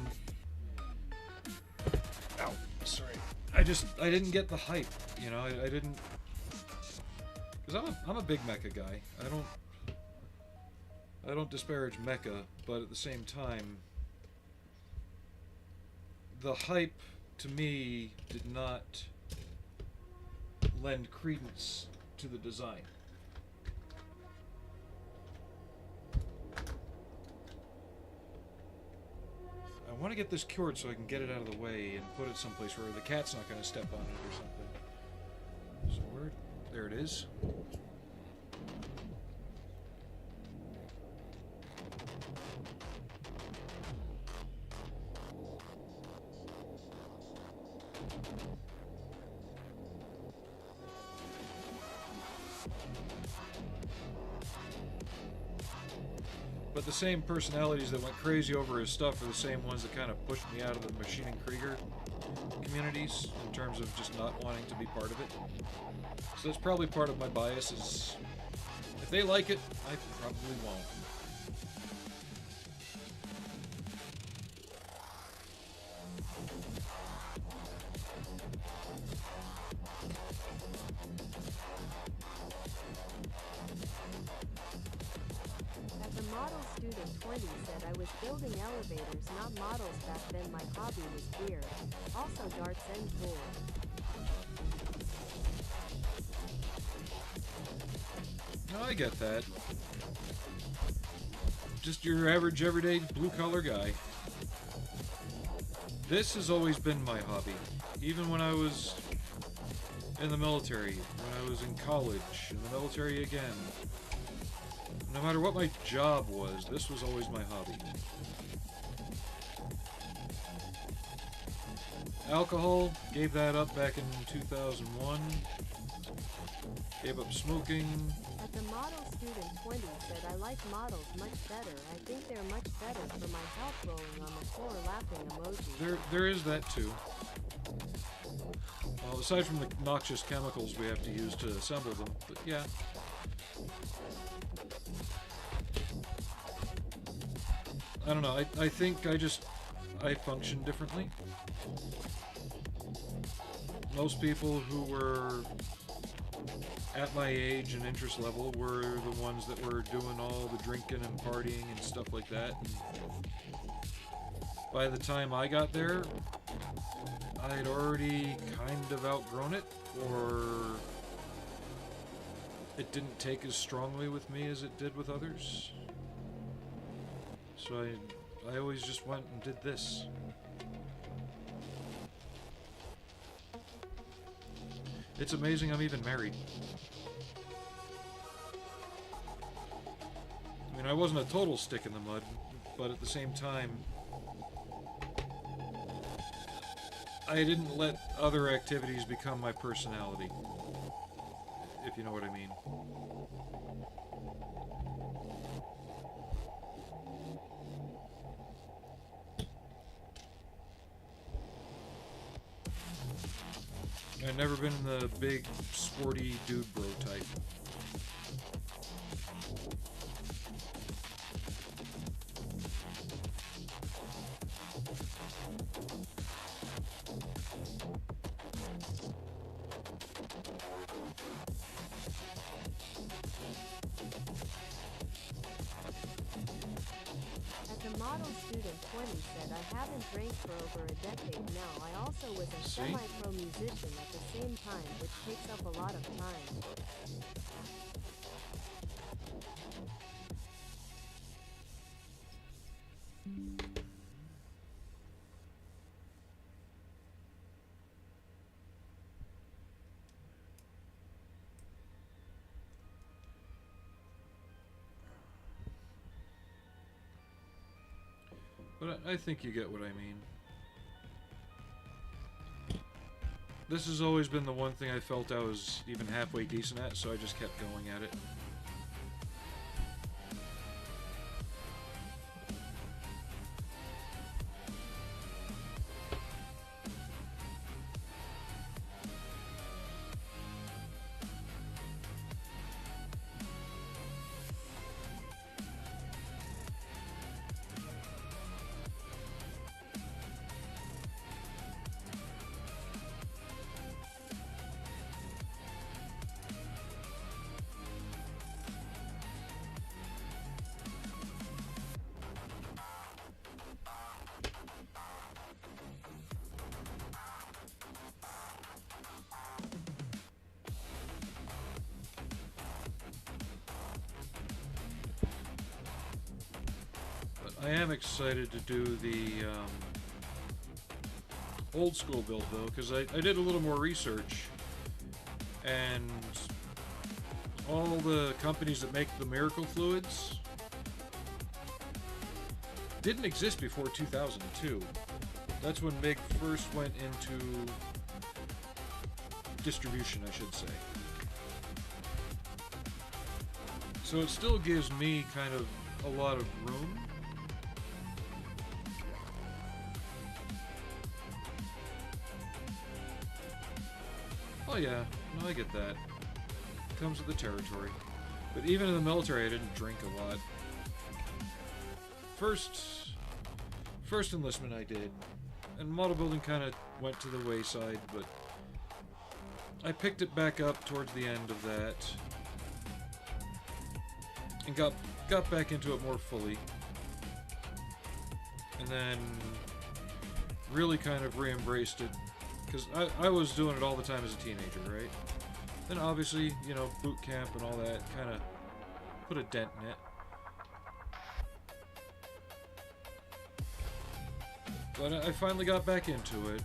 S2: Ow, sorry. I didn't get the hype, you know, I didn't... Because I'm a big mecha guy. I don't disparage mecha, but at the same time, the hype to me did not lend credence to the design. I want to get this cured so I can get it out of the way and put it someplace where the cat's not going to step on it or something. So where? There it is. But the same personalities that went crazy over his stuff are the same ones that kind of pushed me out of the Machining Krieger communities in terms of just not wanting to be part of it. So that's probably part of my bias is if they like it, I probably won't.
S1: Student 20 said, I was building elevators, not models back then. My hobby was weird. Also darts and pool.
S2: No, I get that. Just your average, everyday, blue-collar guy. This has always been my hobby. Even when I was in the military, when I was in college, in the military again. No matter what my job was, this was always my hobby. Alcohol, gave that up back in 2001. Gave up smoking.
S1: At the model student 20 said, I like models much better. I think they're much better for my health. Rolling on the floor laughing emoji.
S2: There is that too. Well, aside from the noxious chemicals we have to use to assemble them, but yeah. I don't know, I think I function differently. Most people who were at my age and interest level were the ones that were doing all the drinking and partying and stuff like that. And by the time I got there, I'd already kind of outgrown it, or it didn't take as strongly with me as it did with others. So I always just went and did this. It's amazing I'm even married. I mean, I wasn't a total stick in the mud, but at the same time, I didn't let other activities become my personality, if you know what I mean. I've never been the big, sporty dude bro type.
S1: As a model student 20 said, I haven't drank for over a decade now. I also was a semi-pro musician at the same time, which takes up a lot of time.
S2: But I think you get what I mean. This has always been the one thing I felt I was even halfway decent at, so I just kept going at it. I am excited to do the old school build though, because I did a little more research, and all the companies that make the miracle fluids didn't exist before 2002. That's when MIG first went into distribution, I should say. So it still gives me kind of a lot of room. Oh yeah, no, I get that. It comes with the territory. But even in the military, I didn't drink a lot. First enlistment I did, and model building kind of went to the wayside, but I picked it back up towards the end of that, and got back into it more fully, and then really kind of re-embraced it, because I was doing it all the time as a teenager, right? Then obviously, you know, boot camp and all that kind of put a dent in it. But I finally got back into it.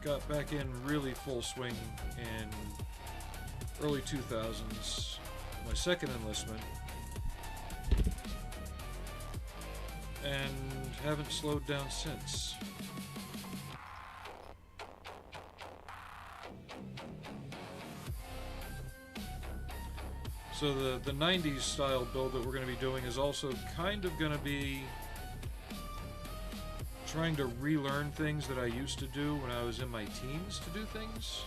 S2: Got back in really full swing in early 2000s, my second enlistment. And haven't slowed down since. So the 90s style build that we're going to be doing is also kind of going to be trying to relearn things that I used to do when I was in my teens to do things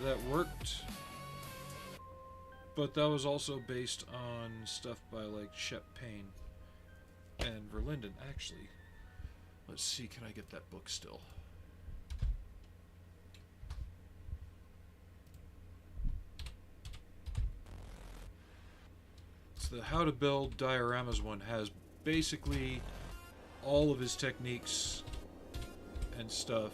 S2: that worked, but that was also based on stuff by like Shep Payne. And Verlinden, actually. Let's see, can I get that book still? It's the How to Build Dioramas one. Has basically all of his techniques and stuff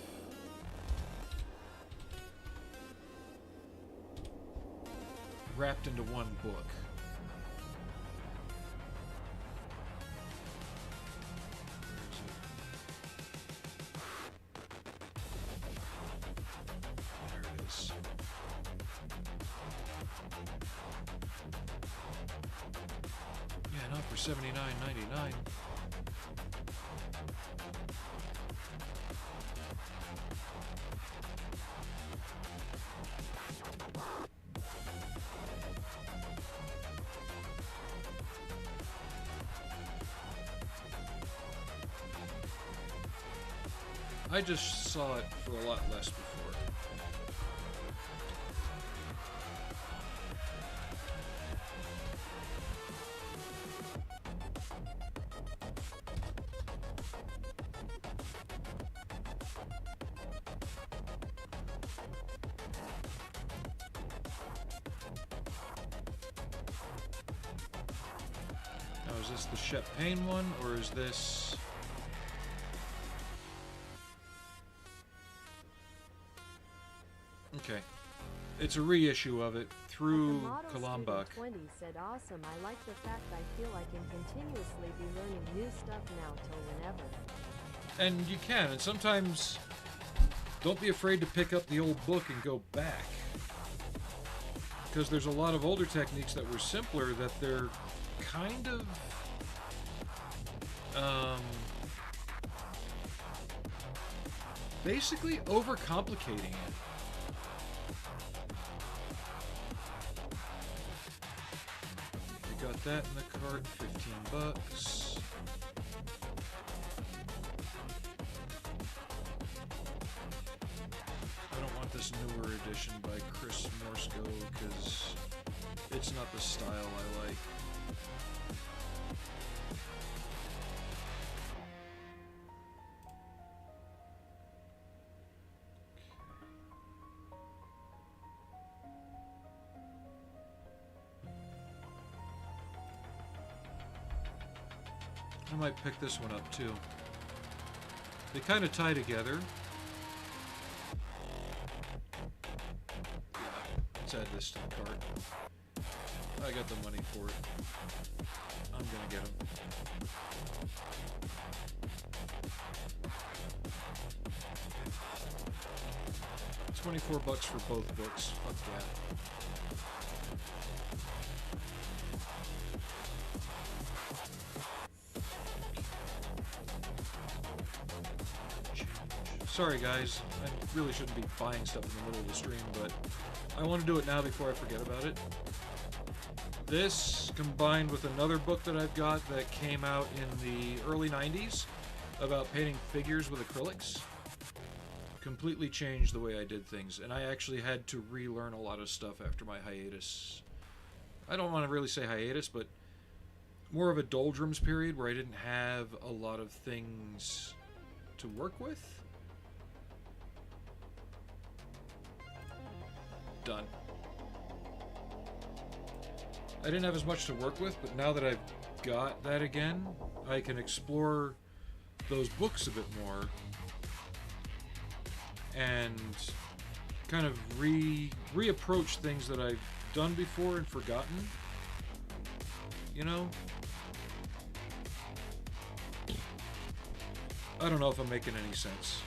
S2: wrapped into one book. Where is it? There it is. Yeah, not for $79.99. I just saw it for a lot less before. Now, is this the Shep Payne one, or is this... Okay. It's a reissue of it through Kalambach.
S1: 20 said, awesome. I like the fact I feel I can continuously be learning new stuff now till whenever.
S2: And you can, and sometimes don't be afraid to pick up the old book and go back. Because there's a lot of older techniques that were simpler that they're kind of basically overcomplicating it. Got that in the cart, $15. I don't want this newer edition by Chris Morsko because it's not the style I like. I might pick this one up too. They kind of tie together. Yeah, let's add this to the cart. I got the money for it. I'm gonna get them. $24 for both books. Fuck yeah. Sorry guys, I really shouldn't be buying stuff in the middle of the stream, but I want to do it now before I forget about it. This, combined with another book that I've got that came out in the early 90s about painting figures with acrylics, completely changed the way I did things, and I actually had to relearn a lot of stuff after my hiatus. I don't want to really say hiatus, but more of a doldrums period where I didn't have a lot of things to work with. Done. I didn't have as much to work with, but now that I've got that again, I can explore those books a bit more and kind of reapproach things that I've done before and forgotten. You know? I don't know if I'm making any sense.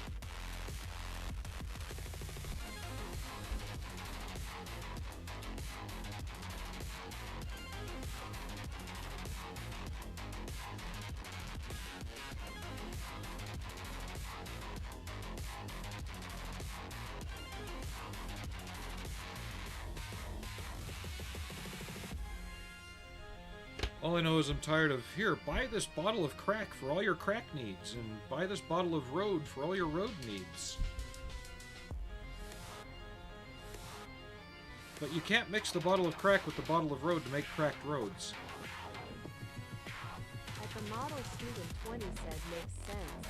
S2: All I know is I'm tired of, here, buy this bottle of crack for all your crack needs, and buy this bottle of road for all your road needs. But you can't mix the bottle of crack with the bottle of road to make cracked roads.
S1: At the the model student 20 said makes sense.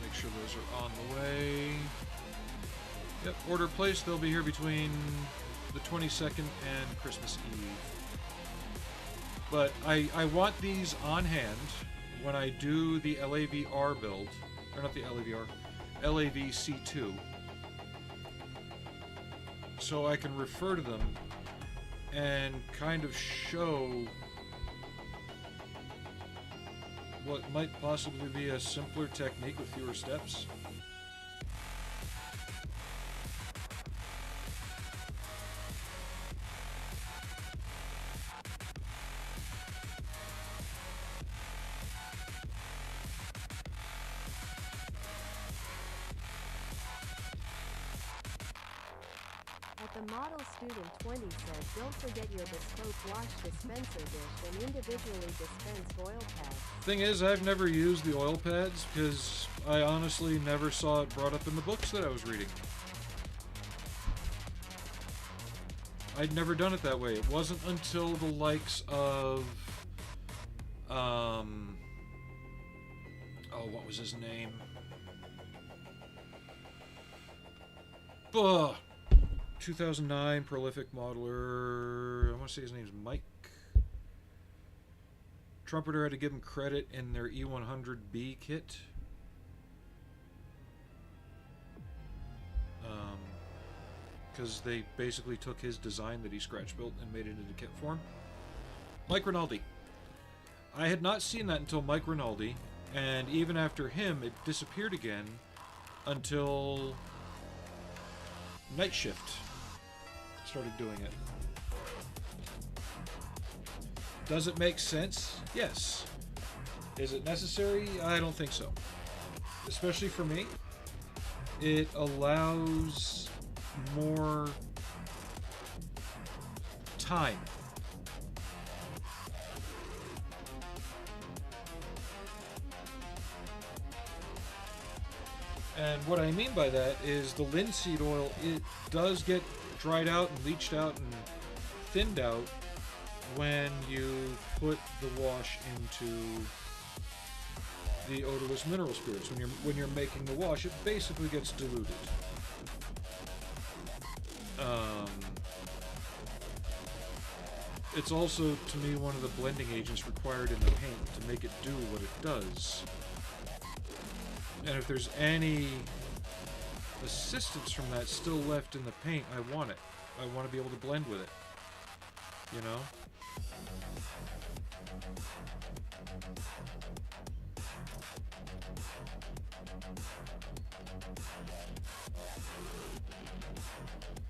S2: Make sure those are on the way. Yep, order placed. They'll be here between the 22nd and Christmas Eve. But I want these on hand when I do the LAVR build, or not the LAVR, LAVC2, so I can refer to them and kind of show what might possibly be a simpler technique with fewer steps.
S1: At the model student 20 said, don't forget your bespoke wash dispenser dish and individually dispensed oil pads.
S2: Thing is, I've never used the oil pads because I honestly never saw it brought up in the books that I was reading. I'd never done it that way. It wasn't until the likes of oh, what was his name? 2009 prolific modeler. I want to say his name's Mike. Trumpeter had to give him credit in their E100B kit. Because they basically took his design that he scratch built and made it into kit form. Mike Rinaldi. I had not seen that until Mike Rinaldi, and even after him, it disappeared again until Night Shift started doing it. Does it make sense? Yes. Is it necessary? I don't think so. Especially for me, it allows more time. And what I mean by that is the linseed oil, it does get dried out and leached out and thinned out when you put the wash into the odorless mineral spirits. When you're making the wash, it basically gets diluted. It's also, to me, one of the blending agents required in the paint to make it do what it does. And if there's any assistance from that still left in the paint, I want it. I want to be able to blend with it. You know?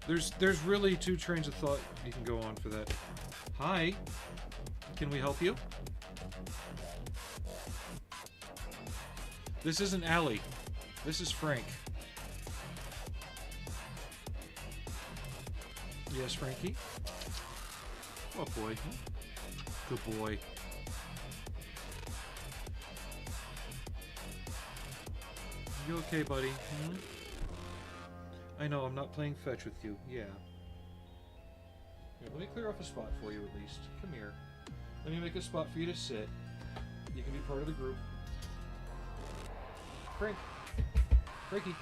S2: over. There's really two trains of thought you can go on for that. Hi, can we help you? This isn't Allie. This is Frank. Yes, Frankie? Oh boy. Good boy. You okay, buddy? Hmm? I know, I'm not playing fetch with you. Yeah. Here, let me clear off a spot for you at least. Come here. Let me make a spot for you to sit. You can be part of the group. Frank. Frankie.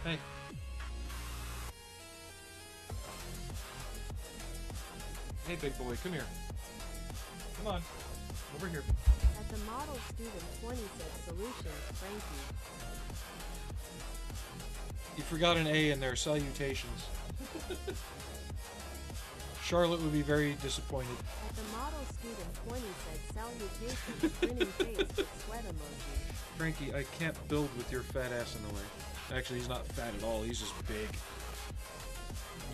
S2: Hey. Hey, big boy, come here. Come on. Over here.
S1: At the model student 20 said solutions, Frankie.
S2: You forgot an A in there, salutations. Charlotte would be very disappointed.
S1: At the model student 20 said salutations, grinning face with sweat emoji.
S2: Frankie, I can't build with your fat ass in the way. Actually, he's not fat at all, he's just big.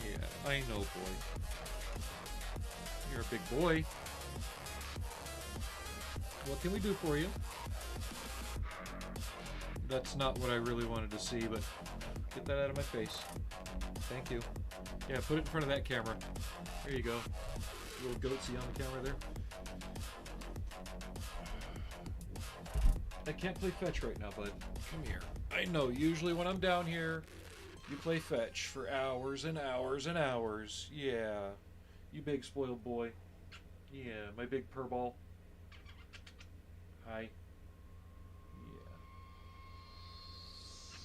S2: Yeah, I know, boy. You're a big boy. What can we do for you? That's not what I really wanted to see, but get that out of my face. Thank you. Yeah, put it in front of that camera. There you go. A little goatsy on the camera there. I can't play fetch right now, bud. Come here. I know, usually when I'm down here, you play fetch for hours and hours and hours. Yeah. You big spoiled boy. Yeah, my big purr ball. Hi. Yeah.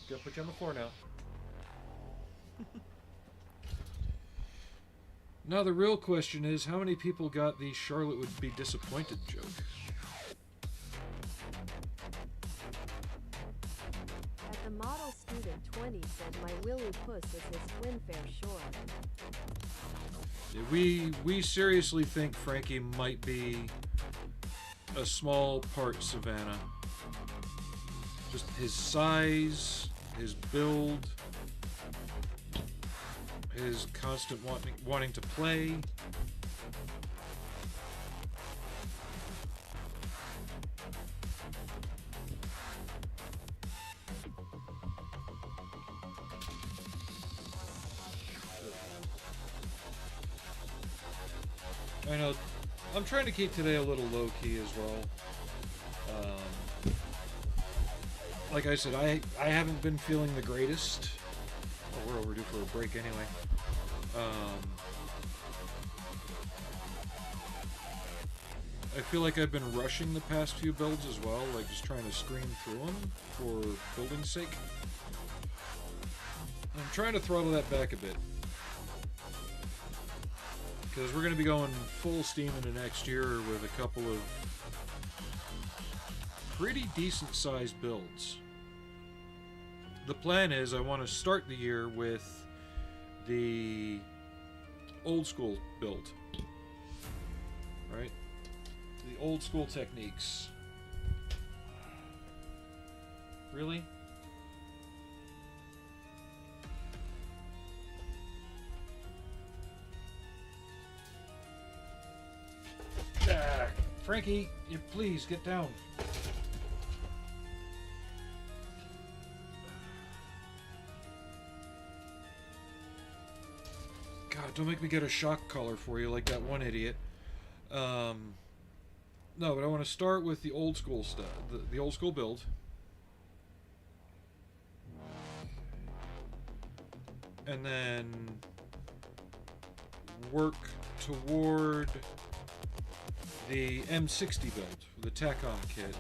S2: Gotta put you on the floor now. Now the real question is, how many people got the Charlotte would be disappointed joke?
S1: At the model student 20 said my Willy Puss is his twin fair short.
S2: Yeah, we seriously think Frankie might be a small part Savannah. Just his size, his build, his constant wanting to play. I know. I'm trying to keep today a little low-key as well. Like I said, I haven't been feeling the greatest. Oh, we're overdue for a break anyway. I feel like I've been rushing the past few builds as well, like just trying to scream through them for building's sake. I'm trying to throttle that back a bit. Because we're going to be going full steam into next year with a couple of pretty decent sized builds. The plan is I want to start the year with the old school build. Right? The old school techniques. Really? Ah, Frankie, you please get down. God, don't make me get a shock collar for you like that one idiot. No, but I want to start with the old school stuff, the old school build. And then work toward the M60 build, the TACOM kit.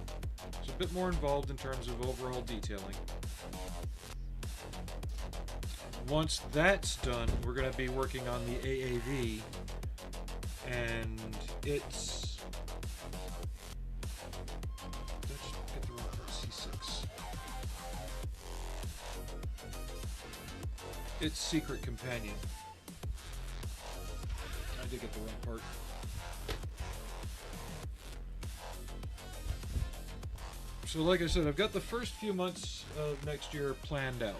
S2: It's a bit more involved in terms of overall detailing. Once that's done, we're going to be working on the AAV, and it's... Did I just get the wrong part? C6. It's Secret Companion. I did get the wrong part. So like I said, I've got the first few months of next year planned out.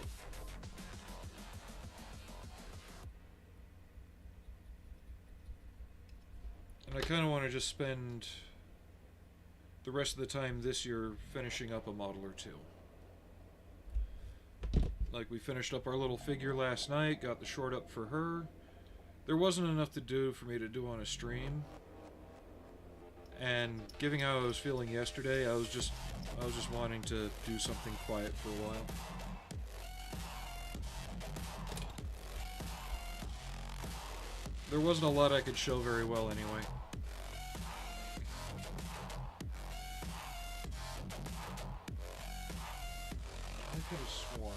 S2: And I kind of want to just spend the rest of the time this year finishing up a model or two. Like we finished up our little figure last night, got the short up for her. There wasn't enough to do for me to do on a stream. And given how I was feeling yesterday, I was just wanting to do something quiet for a while. There wasn't a lot I could show very well anyway. I could have sworn.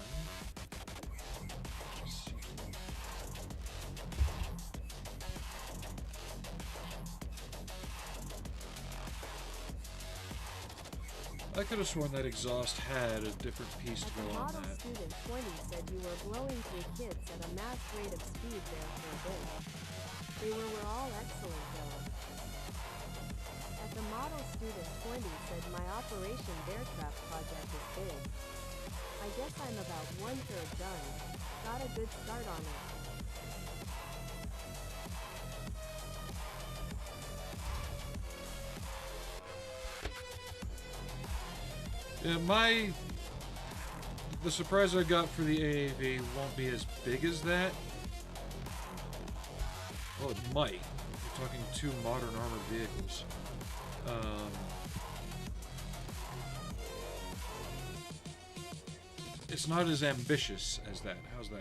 S2: I could have sworn that exhaust had a different piece to go on
S1: Model
S2: that.
S1: student 20 said you were blowing through kits at a mass rate of speed there for a bit. They were all excellent though. At the model student 20 said my Operation Bear Trap project is big. I guess I'm about 1/3 done. Got a good start on it.
S2: Yeah, the surprise I got for the AAV won't be as big as that. Well, it might. We're talking 2 modern armored vehicles. It's not as ambitious as that. How's that?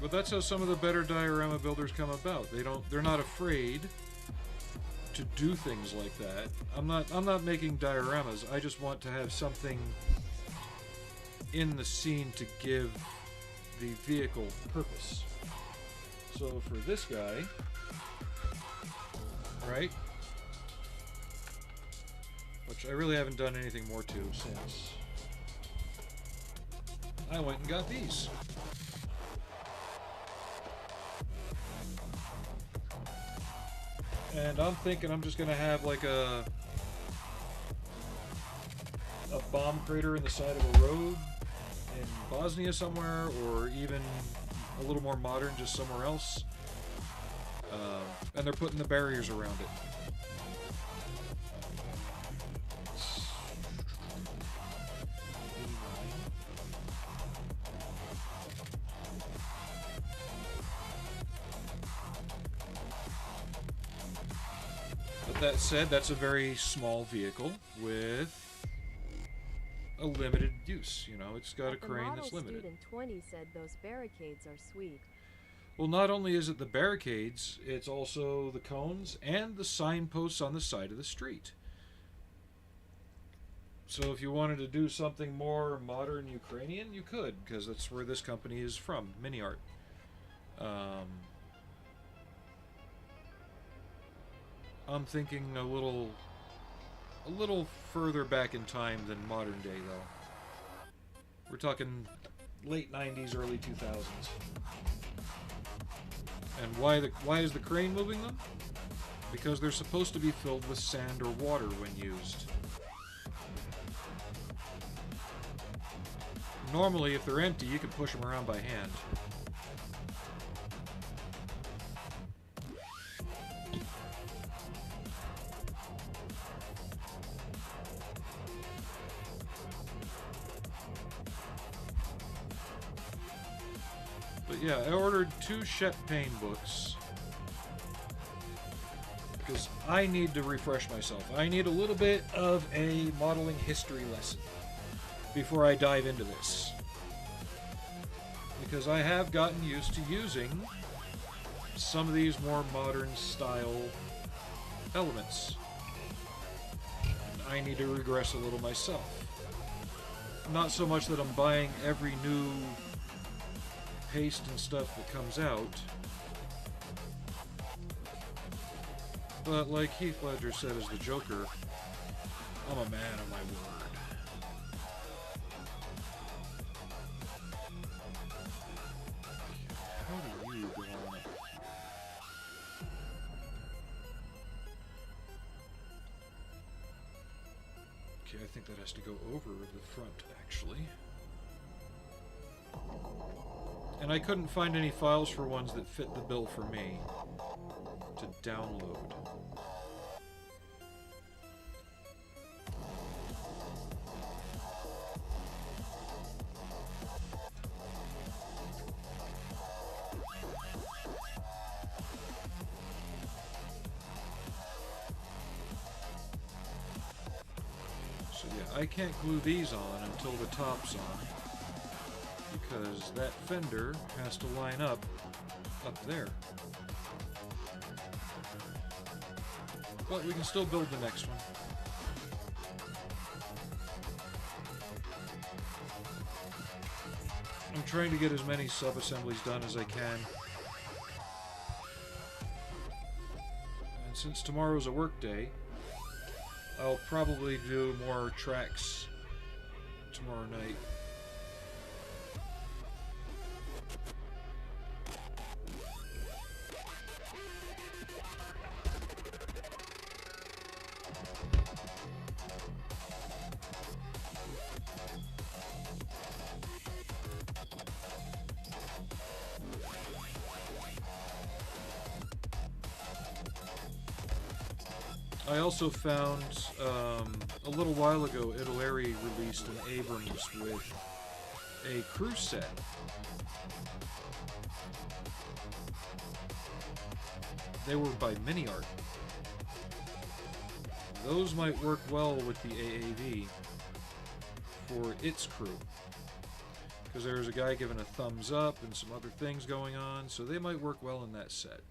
S2: But that's how some of the better diorama builders come about. They're not afraid to do things like that. I'm not making dioramas. I just want to have something in the scene to give the vehicle purpose. So for this guy, right? Which I really haven't done anything more to since I went and got these. And I'm thinking I'm just gonna have like a bomb crater in the side of a road in Bosnia somewhere, or even a little more modern, just somewhere else. And they're putting the barriers around it. That said, that's a very small vehicle with a limited use. You know, it's got a crane that's limited.
S1: Student 20 said those barricades are sweet.
S2: Well, not only is it the barricades, it's also the cones and the signposts on the side of the street. So if you wanted to do something more modern Ukrainian, you could, because that's where this company is from, Mini Art. I'm thinking a little further back in time than modern day, though. We're talking late 90s, early 2000s. And why is the crane moving them? Because they're supposed to be filled with sand or water when used. Normally, if they're empty, you can push them around by hand. Yeah, I ordered 2 Shep Payne books because I need to refresh myself. I need a little bit of a modeling history lesson before I dive into this, because I have gotten used to using some of these more modern style elements, and I need to regress a little myself. Not so much that I'm buying every new paste and stuff that comes out, but like Heath Ledger said as the Joker, I'm a man of my word. How do you go on up? Okay, I think that has to go over the front, actually. And I couldn't find any files for ones that fit the bill for me to download. So yeah, I can't glue these on until the top's on, because that fender has to line up there. But we can still build the next one. I'm trying to get as many sub-assemblies done as I can. And since tomorrow's a work day, I'll probably do more tracks tomorrow night. I also found a little while ago, Italeri released an Abrams with a crew set. They were by Mini Art. Those might work well with the AAV for its crew. Because there's a guy giving a thumbs up and some other things going on, so they might work well in that set.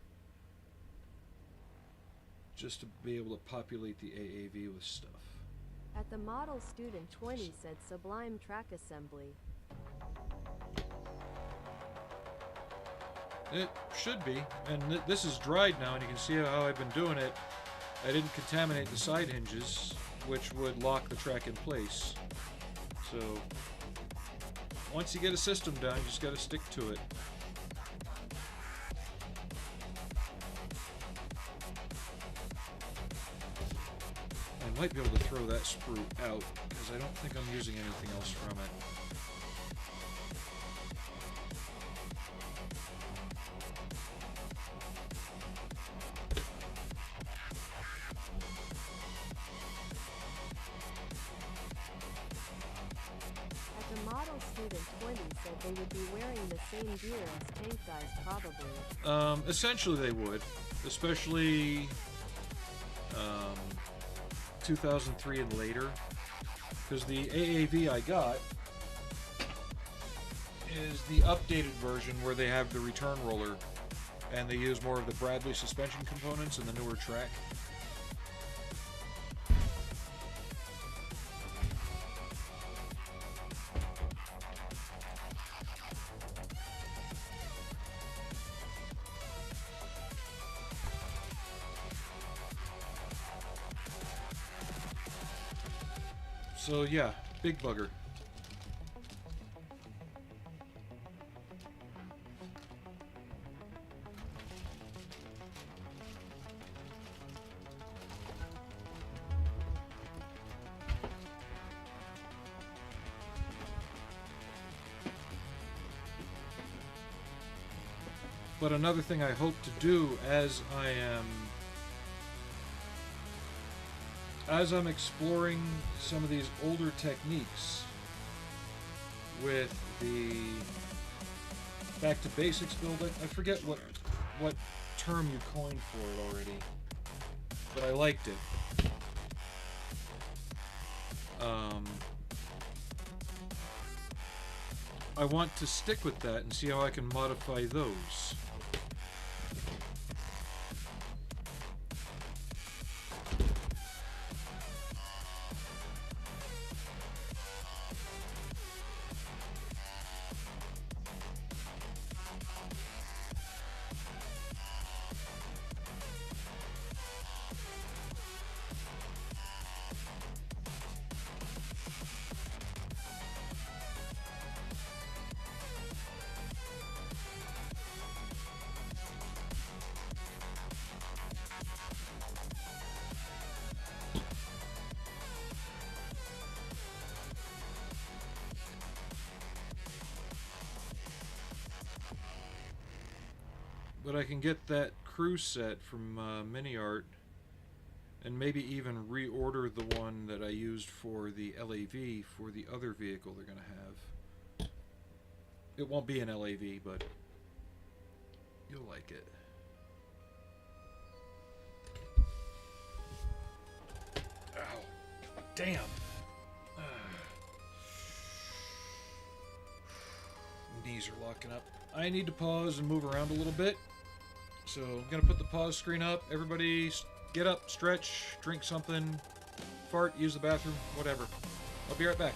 S2: Just to be able to populate the AAV with stuff.
S1: At the model student 20 said Sublime Track Assembly.
S2: It should be, and this is dried now, and you can see how I've been doing it. I didn't contaminate the side hinges, which would lock the track in place. So, once you get a system down, you just got to stick to it. I might be able to throw that sprue out, because I don't think I'm using anything else from it.
S1: At the model student 20 said they would be wearing the same gear as tank guys probably.
S2: Essentially they would, especially 2003 and later, because the AAV I got is the updated version where they have the return roller and they use more of the Bradley suspension components in the newer track. So yeah, big bugger. But another thing I hope to do as I'm exploring some of these older techniques with the back to basics build, I forget what term you coined for it already, but I liked it. I want to stick with that and see how I can modify those. But I can get that crew set from Mini Art and maybe even reorder the one that I used for the LAV for the other vehicle they're going to have. It won't be an LAV, but you'll like it. Ow. Damn. Knees are locking up. I need to pause and move around a little bit. So I'm going to put the pause screen up. Everybody get up, stretch, drink something, fart, use the bathroom, whatever. I'll be right back.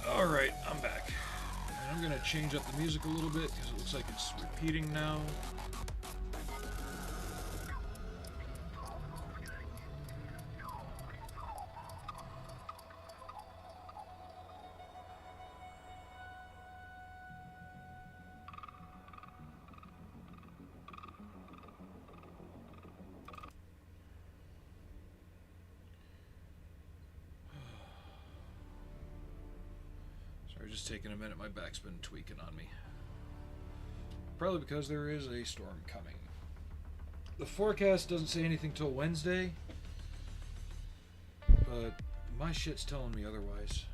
S2: Alright, I'm back. And I'm going to change up the music a little bit because it looks like it's repeating now. Just taking a minute, my back's been tweaking on me. Probably because there is a storm coming. The forecast doesn't say anything till Wednesday, but my shit's telling me otherwise.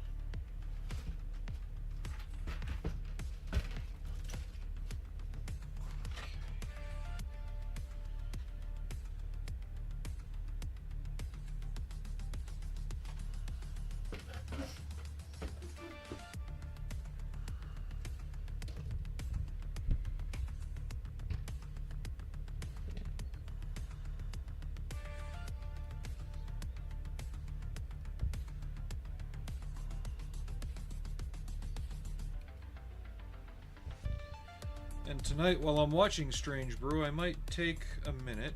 S2: And tonight, while I'm watching Strange Brew, I might take a minute,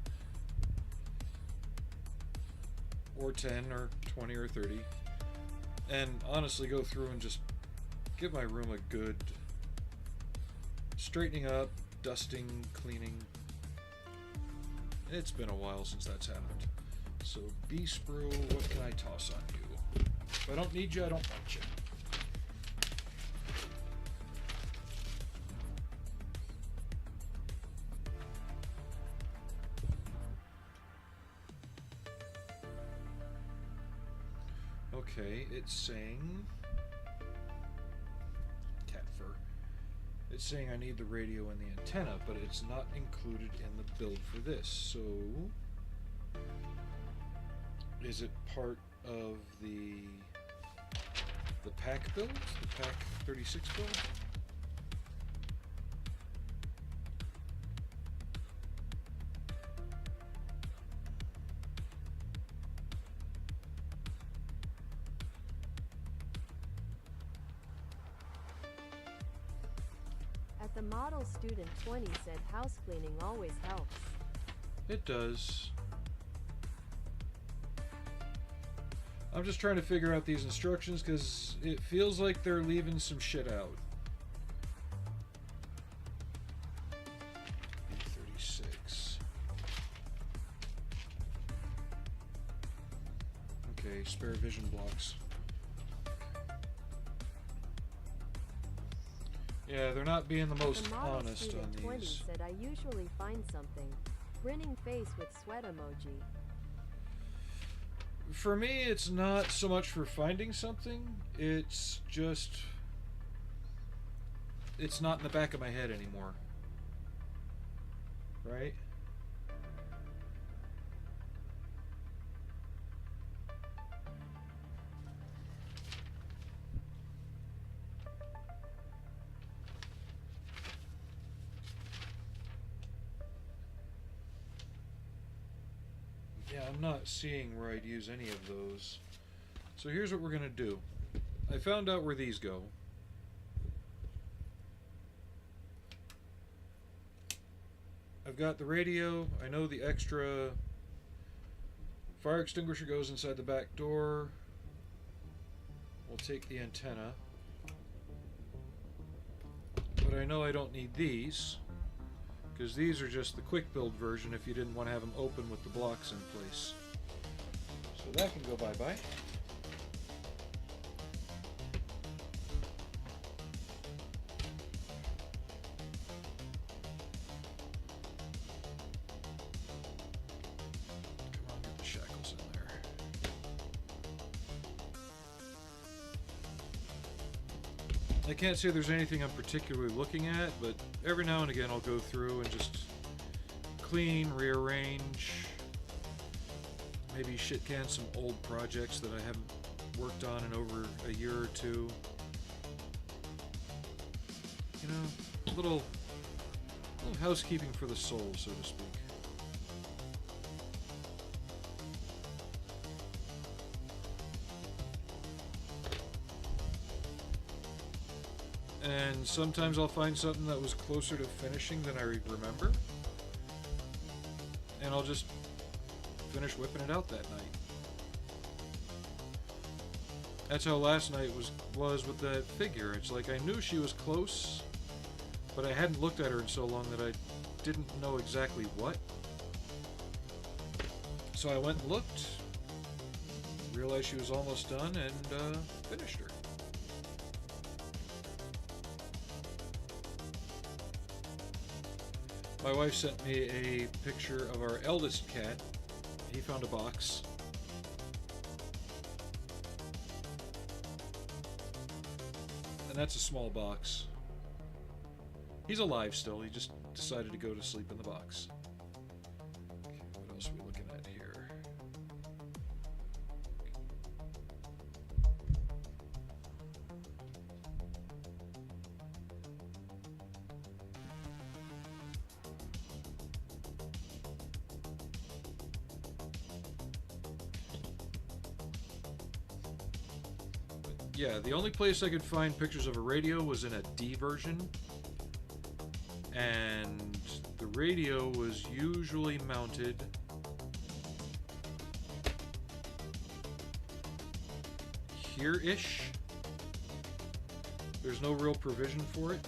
S2: or 10, or 20, or 30, and honestly go through and just give my room a good straightening up, dusting, cleaning. It's been a while since that's happened. So, Beast Brew, what can I toss on you? If I don't need you, I don't want you. Okay, it's saying cat fur. It's saying I need the radio and the antenna, but it's not included in the build for this. So, is it part of the pack build? The pack 36 build?
S1: The model student 20 said house cleaning always helps.
S2: It does. I'm just trying to figure out these instructions because it feels like they're leaving some shit out. 36. Okay, spare vision blocks. Yeah, they're not being the most honest on these.
S1: 20 said I usually find something. Grinning face with sweat emoji.
S2: For me, it's not so much for finding something, it's just... it's not in the back of my head anymore. Right? Yeah, I'm not seeing where I'd use any of those. So here's what we're going to do. I found out where these go. I've got the radio. I know the extra fire extinguisher goes inside the back door. We'll take the antenna. But I know I don't need these, because these are just the quick build version if you didn't want to have them open with the blocks in place. So that can go bye-bye. Come on, get the shackles in there. I can't say there's anything I'm particularly looking at, but every now and again I'll go through and just clean, rearrange, maybe shit can some old projects that I haven't worked on in over a year or two. You know, a little housekeeping for the soul, so to speak. And sometimes I'll find something that was closer to finishing than I remember, and I'll just finish whipping it out that night. That's how last night was with that figure. It's like I knew she was close, but I hadn't looked at her in so long that I didn't know exactly what. So I went and looked, realized she was almost done, and finished her. My wife sent me a picture of our eldest cat. He found a box. And that's a small box. He's alive still. He just decided to go to sleep in the box. Okay, what else are we looking at here? Yeah, the only place I could find pictures of a radio was in a D version, and the radio was usually mounted here-ish. There's no real provision for it,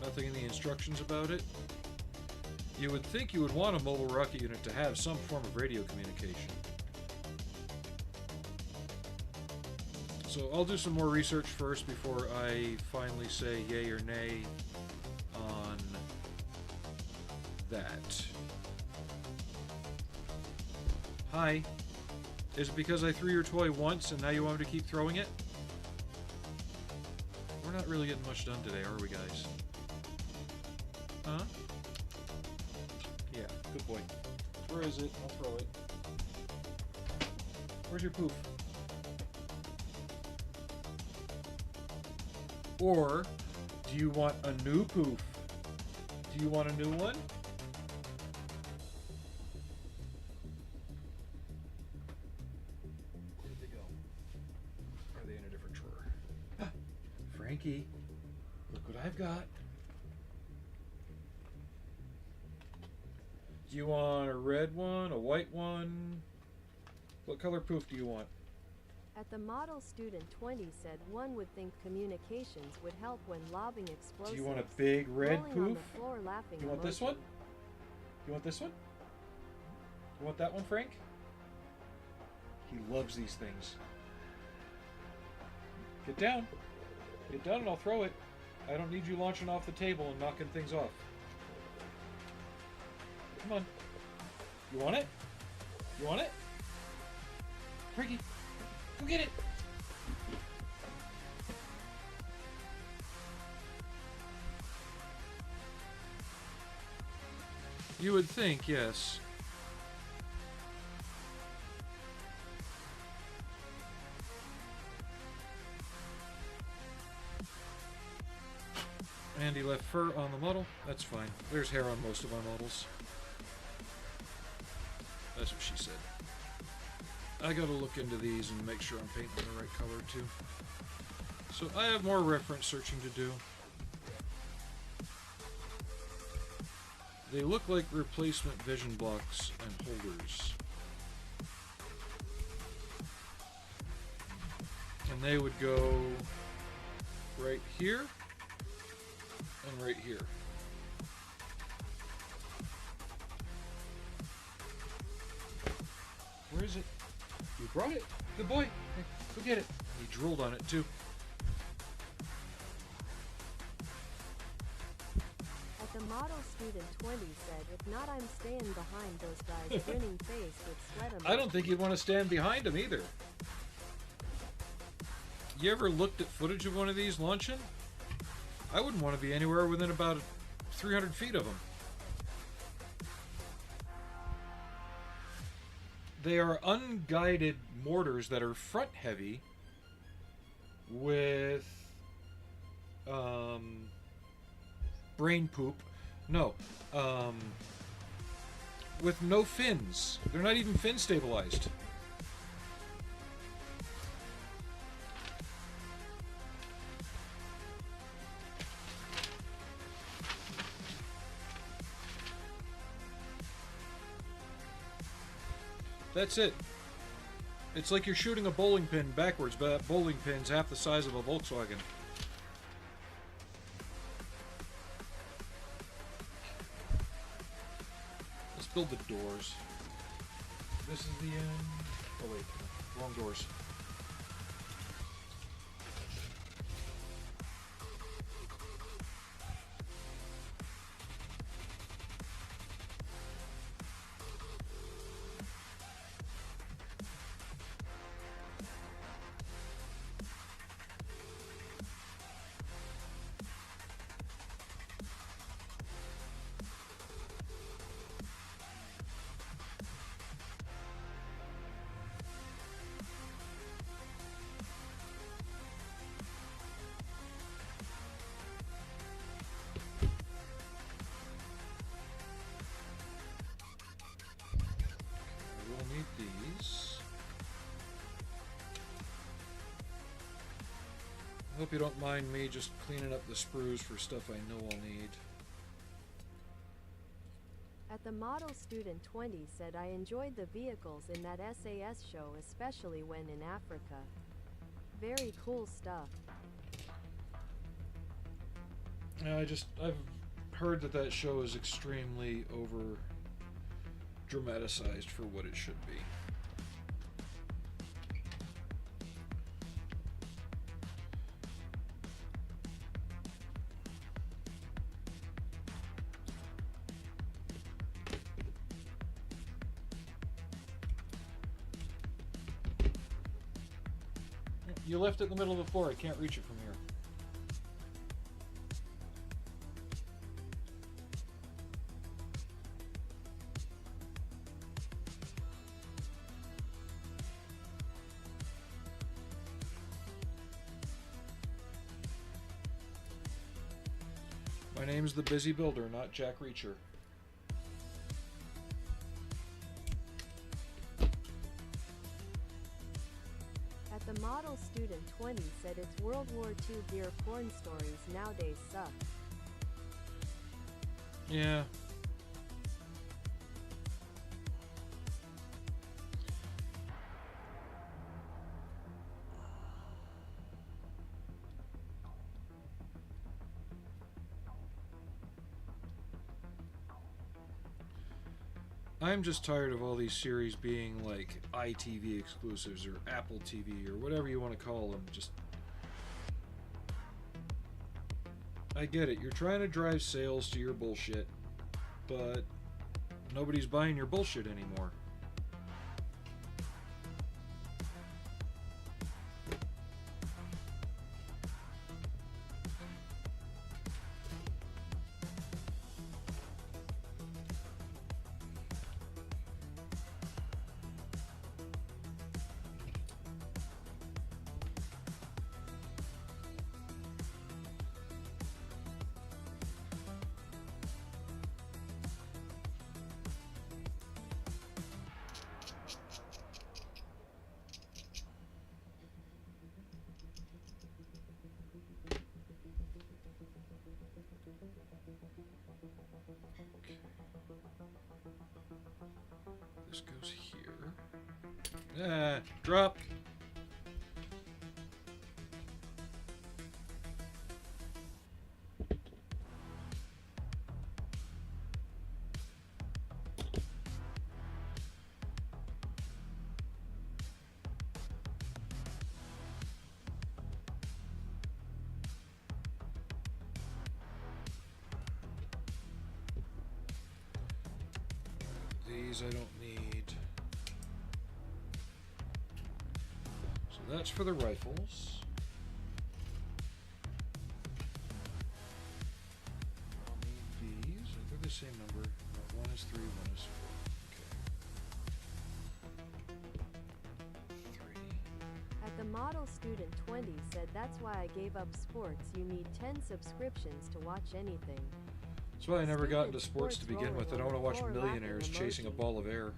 S2: nothing in the instructions about it. You would think you would want a mobile rocket unit to have some form of radio communication. So I'll do some more research first before I finally say yay or nay on that. Hi. Is it because I threw your toy once and now you want me to keep throwing it? We're not really getting much done today, are we, guys? Huh? Yeah, good boy. Where is it? I'll throw it. Where's your poof? Or, do you want a new poof? Do you want a new one? Where did they go? Are they in a different drawer? Frankie, look what I've got. Do you want a red one, a white one? What color poof do you want?
S1: At the model student 20 said one would think communications would help when lobbing explosives.
S2: Do you want a big red
S1: rolling
S2: poof?
S1: On the floor, laughing
S2: You want
S1: emoji.
S2: this one? You want this one? You want that one, Frank? He loves these things. Get down. Get down and I'll throw it. I don't need you launching off the table and knocking things off. Come on. You want it? You want it? Frankie, go get it. You would think, yes. Andy left fur on the model. That's fine. There's hair on most of our models. That's what she said. I gotta look into these and make sure I'm painting the right color too. So I have more reference searching to do. They look like replacement vision blocks and holders. And they would go right here and right here. Where is it? You brought it? Good boy. Hey, go get it. He drooled on it too.
S1: At the model student 20 said, if not, I'm staying behind those guys, grinning face with sweat on.
S2: I don't think you'd want to stand behind him either. You ever looked at footage of one of these launching? I wouldn't want to be anywhere within about 300 feet of them. They are unguided mortars that are front heavy with brain poop. No. With no fins. They're not even fin stabilized. That's it. It's like you're shooting a bowling pin backwards, but that bowling pin's half the size of a Volkswagen. Let's build the doors. This is the end. Oh wait, wrong doors. I hope you don't mind me just cleaning up the sprues for stuff I know I'll need.
S1: At the model student 20 said, I enjoyed the vehicles in that SAS show, especially when in Africa. Very cool stuff.
S2: I've heard that show is extremely over dramatized for what it should be. You left it in the middle of the floor. I can't reach it from here. My name's the Busy Builder, not Jack Reacher.
S1: The model student 20 said, its World War II beer porn stories nowadays suck.
S2: Yeah. I'm just tired of all these series being like ITV exclusives or Apple TV or whatever you want to call them. Just, I get it. You're trying to drive sales to your bullshit, but nobody's buying your bullshit anymore. This goes here. Ah, drop! These I don't need. So that's for the rifles. I'll need these. They're the same number. No, one is 3, one is 4. Okay. 3.
S1: At the model student 20 said that's why I gave up sports. You need 10 subscriptions to watch anything.
S2: That's why I never got into sports to begin with. I don't want to watch millionaires chasing a ball of air.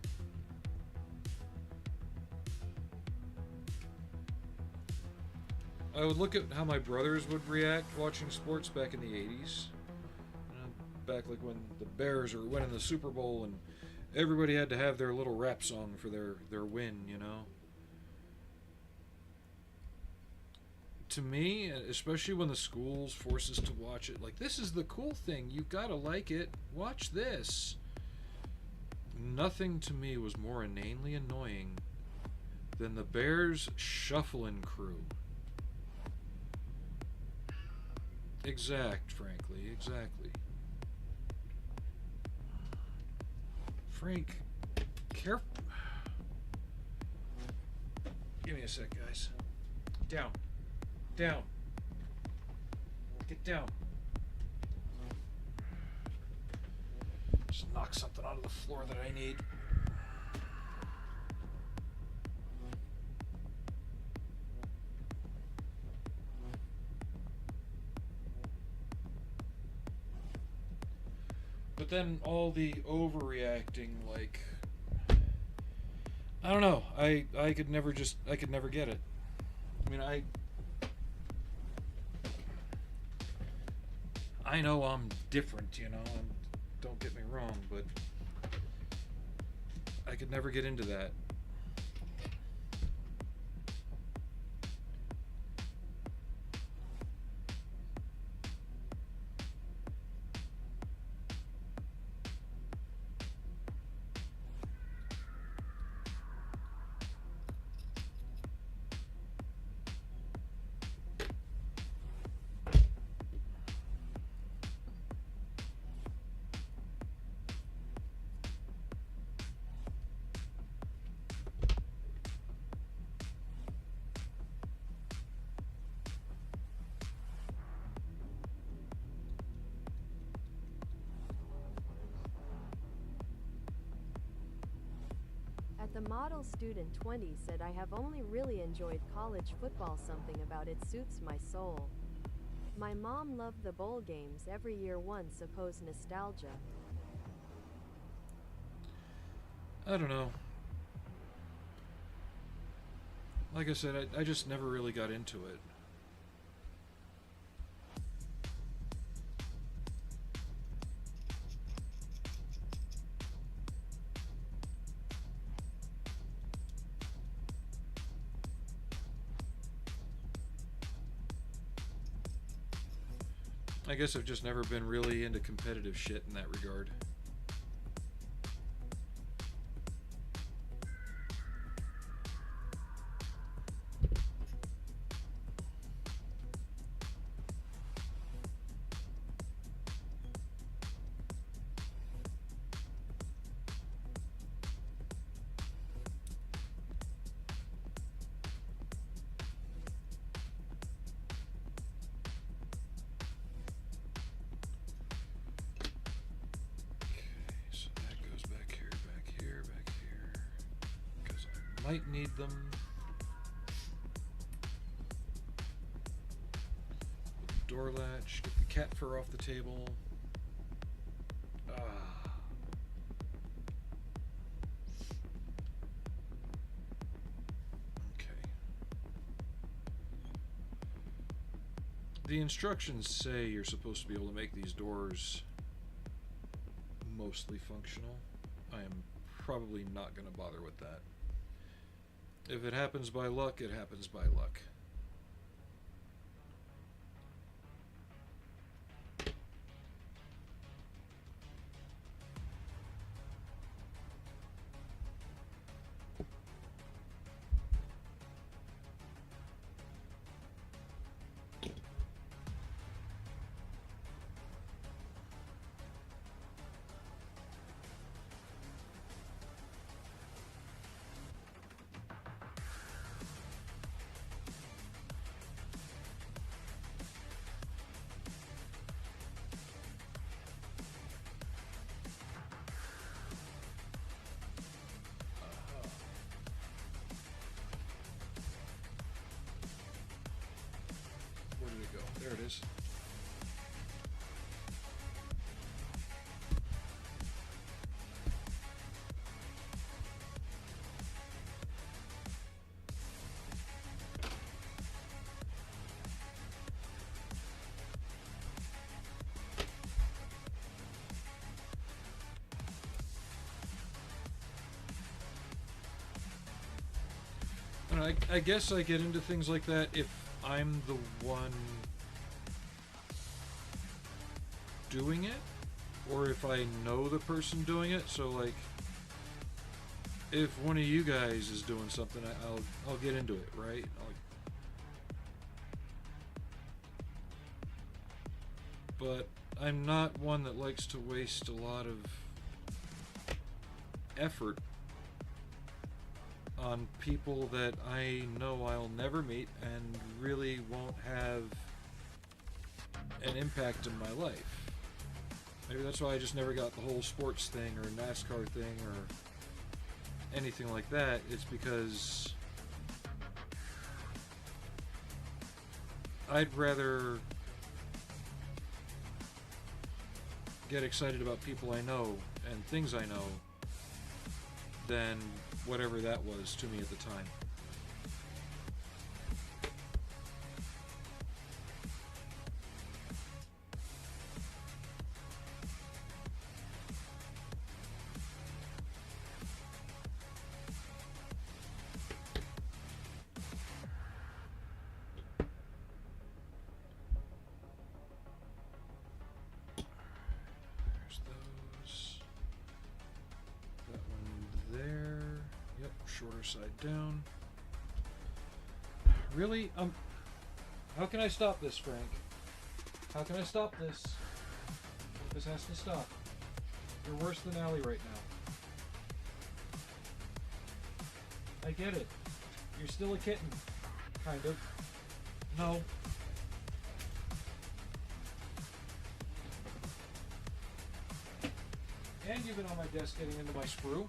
S2: I would look at how my brothers would react watching sports back in the 80s. Back like when the Bears were winning the Super Bowl and everybody had to have their little rap song for their win, you know. To me, especially when the schools force us to watch it, like, this is the cool thing, you gotta like it, watch this. Nothing to me was more inanely annoying than the Bears shuffling crew. Frankly, exactly. Frank, careful. Give me a sec, guys. Down. Down. Get down. Just knock something out of the floor that I need. But then all the overreacting, like, I don't know. I could never get it. I mean, I know I'm different, you know, and don't get me wrong, but I could never get into that.
S1: The model student 20 said I have only really enjoyed college football. Something about it suits my soul. My mom loved the bowl games every year. One supposed nostalgia.
S2: I don't know. Like I said, I just never really got into it. I guess I've just never been really into competitive shit in that regard. Might need them. Door latch, get the cat fur off the table. Okay. The instructions say you're supposed to be able to make these doors mostly functional. I am probably not going to bother with that. If it happens by luck, it happens by luck. Where did it go? There it is. And I guess I get into things like that if I'm the one doing it, or if I know the person doing it. So like, if one of you guys is doing something, I'll get into it, right? But I'm not one that likes to waste a lot of effort on people that I know I'll never meet and really won't have an impact in my life. Maybe that's why I just never got the whole sports thing or NASCAR thing or anything like that. It's because I'd rather get excited about people I know and things I know than whatever that was to me at the time. Shorter side down. Really? How can I stop this, Frank? How can I stop this? This has to stop. You're worse than Allie right now. I get it. You're still a kitten. Kind of. No. And you've been on my desk getting into my sprue.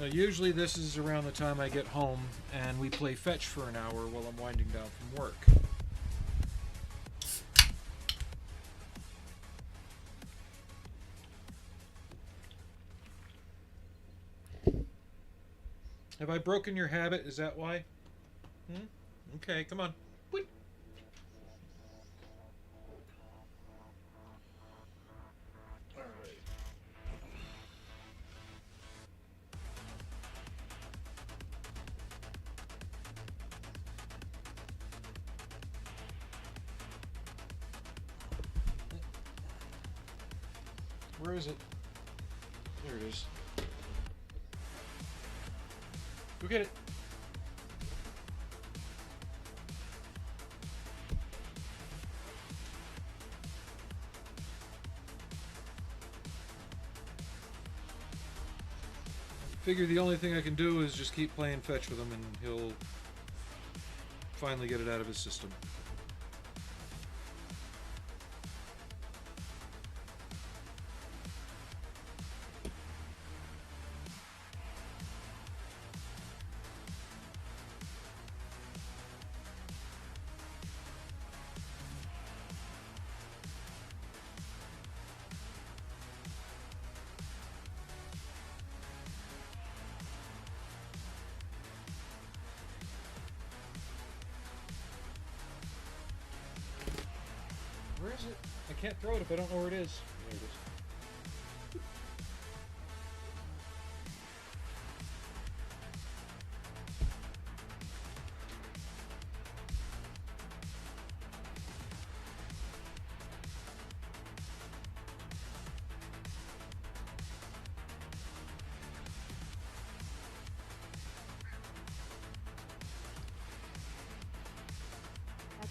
S2: Now, usually this is around the time I get home and we play fetch for an hour while I'm winding down from work. Have I broken your habit? Is that why? Okay, come on. Whee! Where is it? There it is. Go get it. Figure the only thing I can do is just keep playing fetch with him and he'll finally get it out of his system. is it? I can't throw it if I don't know where it is. There it is.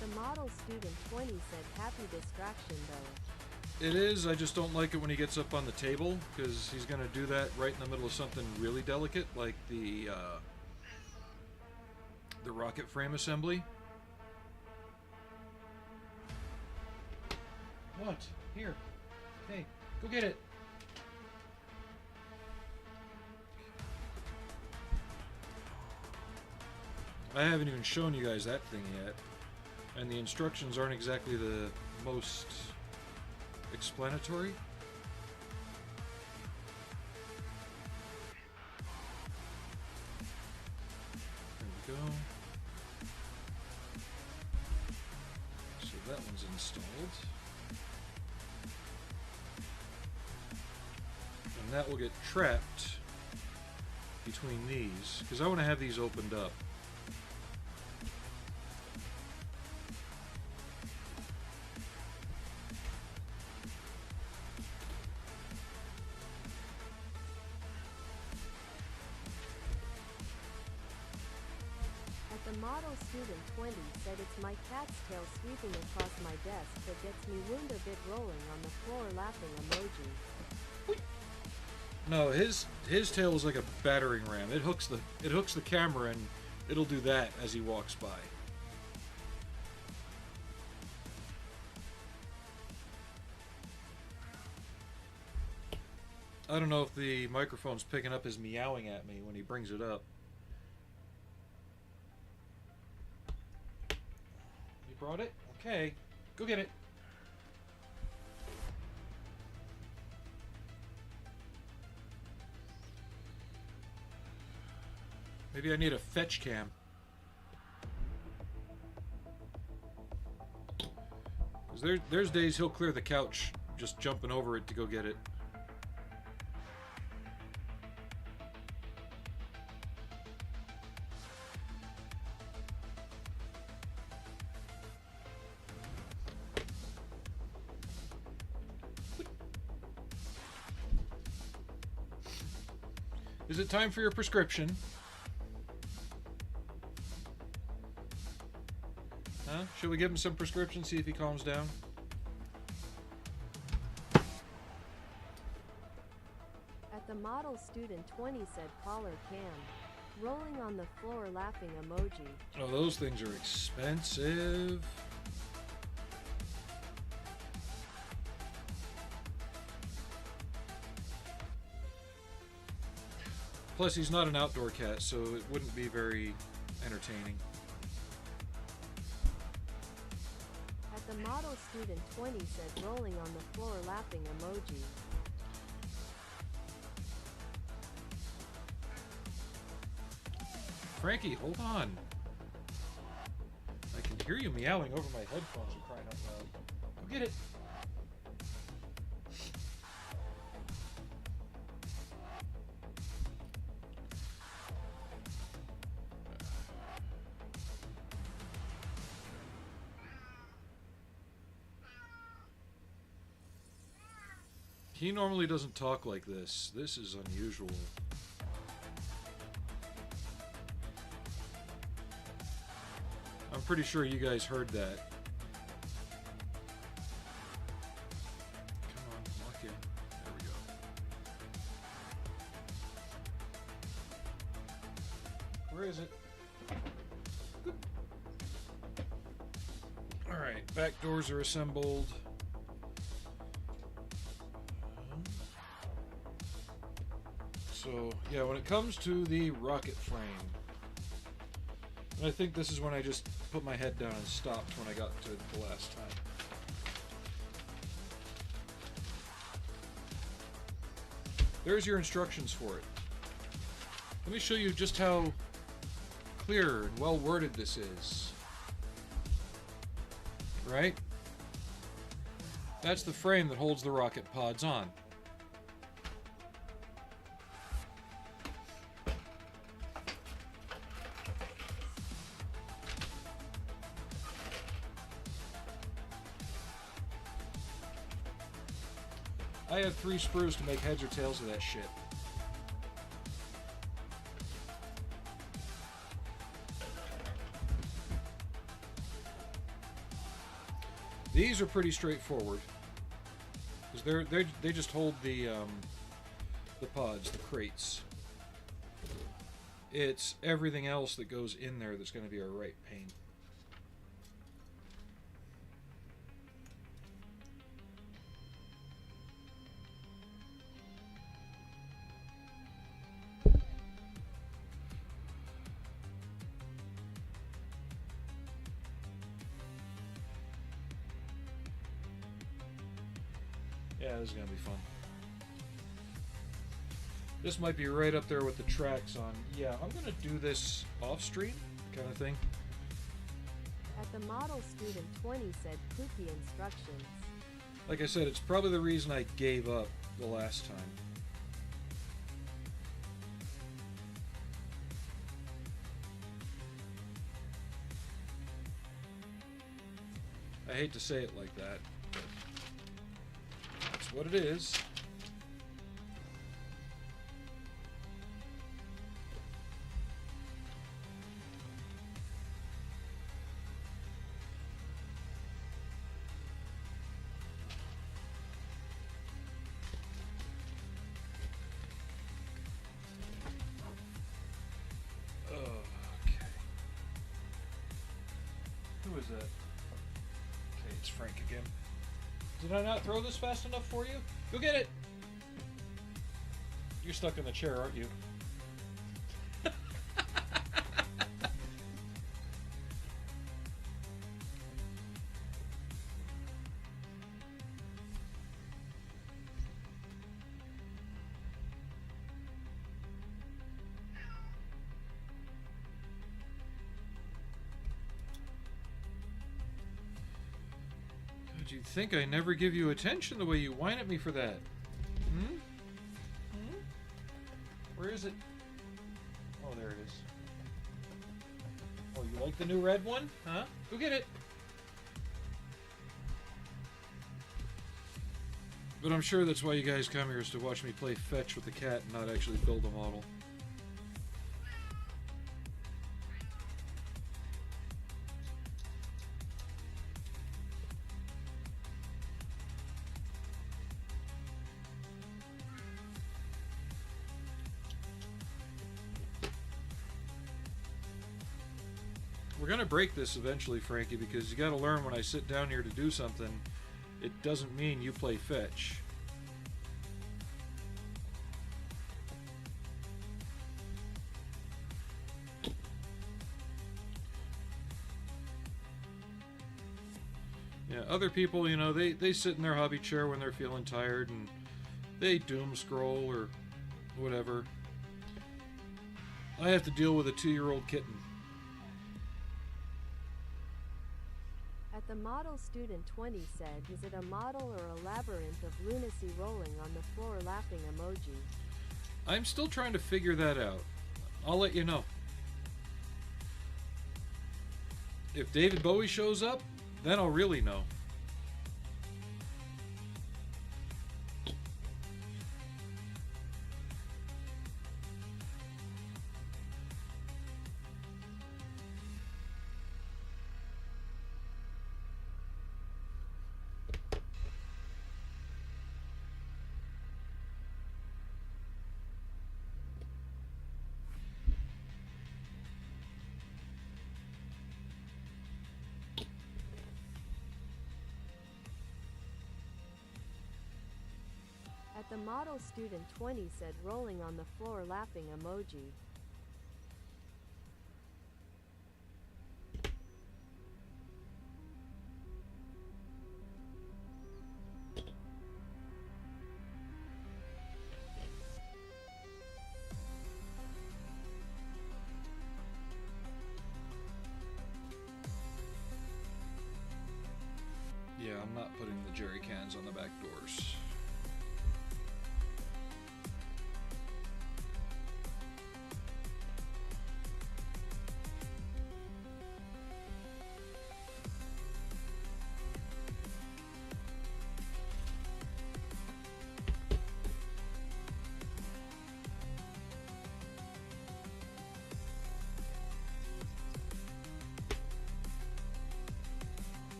S1: The model student 20 said happy distraction though.
S2: It is, I just don't like it when he gets up on the table, because he's going to do that right in the middle of something really delicate, like the rocket frame assembly. What? Here. Hey, go get it. I haven't even shown you guys that thing yet. And the instructions aren't exactly the most explanatory. There we go. So that one's installed. And that will get trapped between these, because I want to have these opened up.
S1: The model student 20 said it's my cat's tail sweeping across my desk that gets me wound a bit rolling on the floor laughing emoji.
S2: No, his tail is like a battering ram. It hooks the camera and it'll do that as he walks by. I don't know if the microphone's picking up his meowing at me when he brings it up. Brought it? Okay. Go get it. Maybe I need a fetch cam. Because there's days he'll clear the couch just jumping over it to go get it. Is it time for your prescription? Huh? Should we give him some prescription, see if he calms down?
S1: At the model student 20 said collar cam. Rolling on the floor laughing emoji.
S2: Oh, those things are expensive. Plus, he's not an outdoor cat, so it wouldn't be very entertaining.
S1: At the model student 20 said rolling on the floor laughing emoji.
S2: Frankie, hold on. I can hear you meowing over my headphones, you crying out loud. Go get it. He normally doesn't talk like this. This is unusual. I'm pretty sure you guys heard that. Come on, walk in. There we go. Where is it? Alright, back doors are assembled. So, yeah, when it comes to the rocket frame, and I think this is when I just put my head down and stopped when I got to the last time. There's your instructions for it. Let me show you just how clear and well worded this is. Right? That's the frame that holds the rocket pods on. I have 3 sprues to make heads or tails of that shit. These are pretty straightforward, because they just hold the pods, the crates. It's everything else that goes in there that's going to be a right pain. Yeah, this is going to be fun. This might be right up there with the tracks on. Yeah, I'm going to do this off-stream kind of thing.
S1: At the model, student 20 said poopy instructions.
S2: Like I said, it's probably the reason I gave up the last time. I hate to say it like that, but that's what it is. Who is that? Okay, it's Frank again. Did I not throw this fast enough for you? Go get it! You're stuck in the chair, aren't you? You'd think I never give you attention the way you whine at me for that. Hmm? Hmm? Where is it? Oh, there it is. Oh, you like the new red one? Huh? Go get it! But I'm sure that's why you guys come here, is to watch me play fetch with the cat and not actually build a model. We're gonna break this eventually, Frankie, because you gotta learn when I sit down here to do something, it doesn't mean you play fetch. Yeah, other people, you know, they sit in their hobby chair when they're feeling tired and they doom scroll or whatever. I have to deal with a 2-year-old kitten.
S1: At the model, student 20 said, is it a model or a labyrinth of lunacy rolling on the floor laughing emoji?
S2: I'm still trying to figure that out. I'll let you know. If David Bowie shows up, then I'll really know.
S1: At the model, student 20 said rolling on the floor laughing emoji.
S2: Yeah, I'm not putting the jerry cans on the back doors.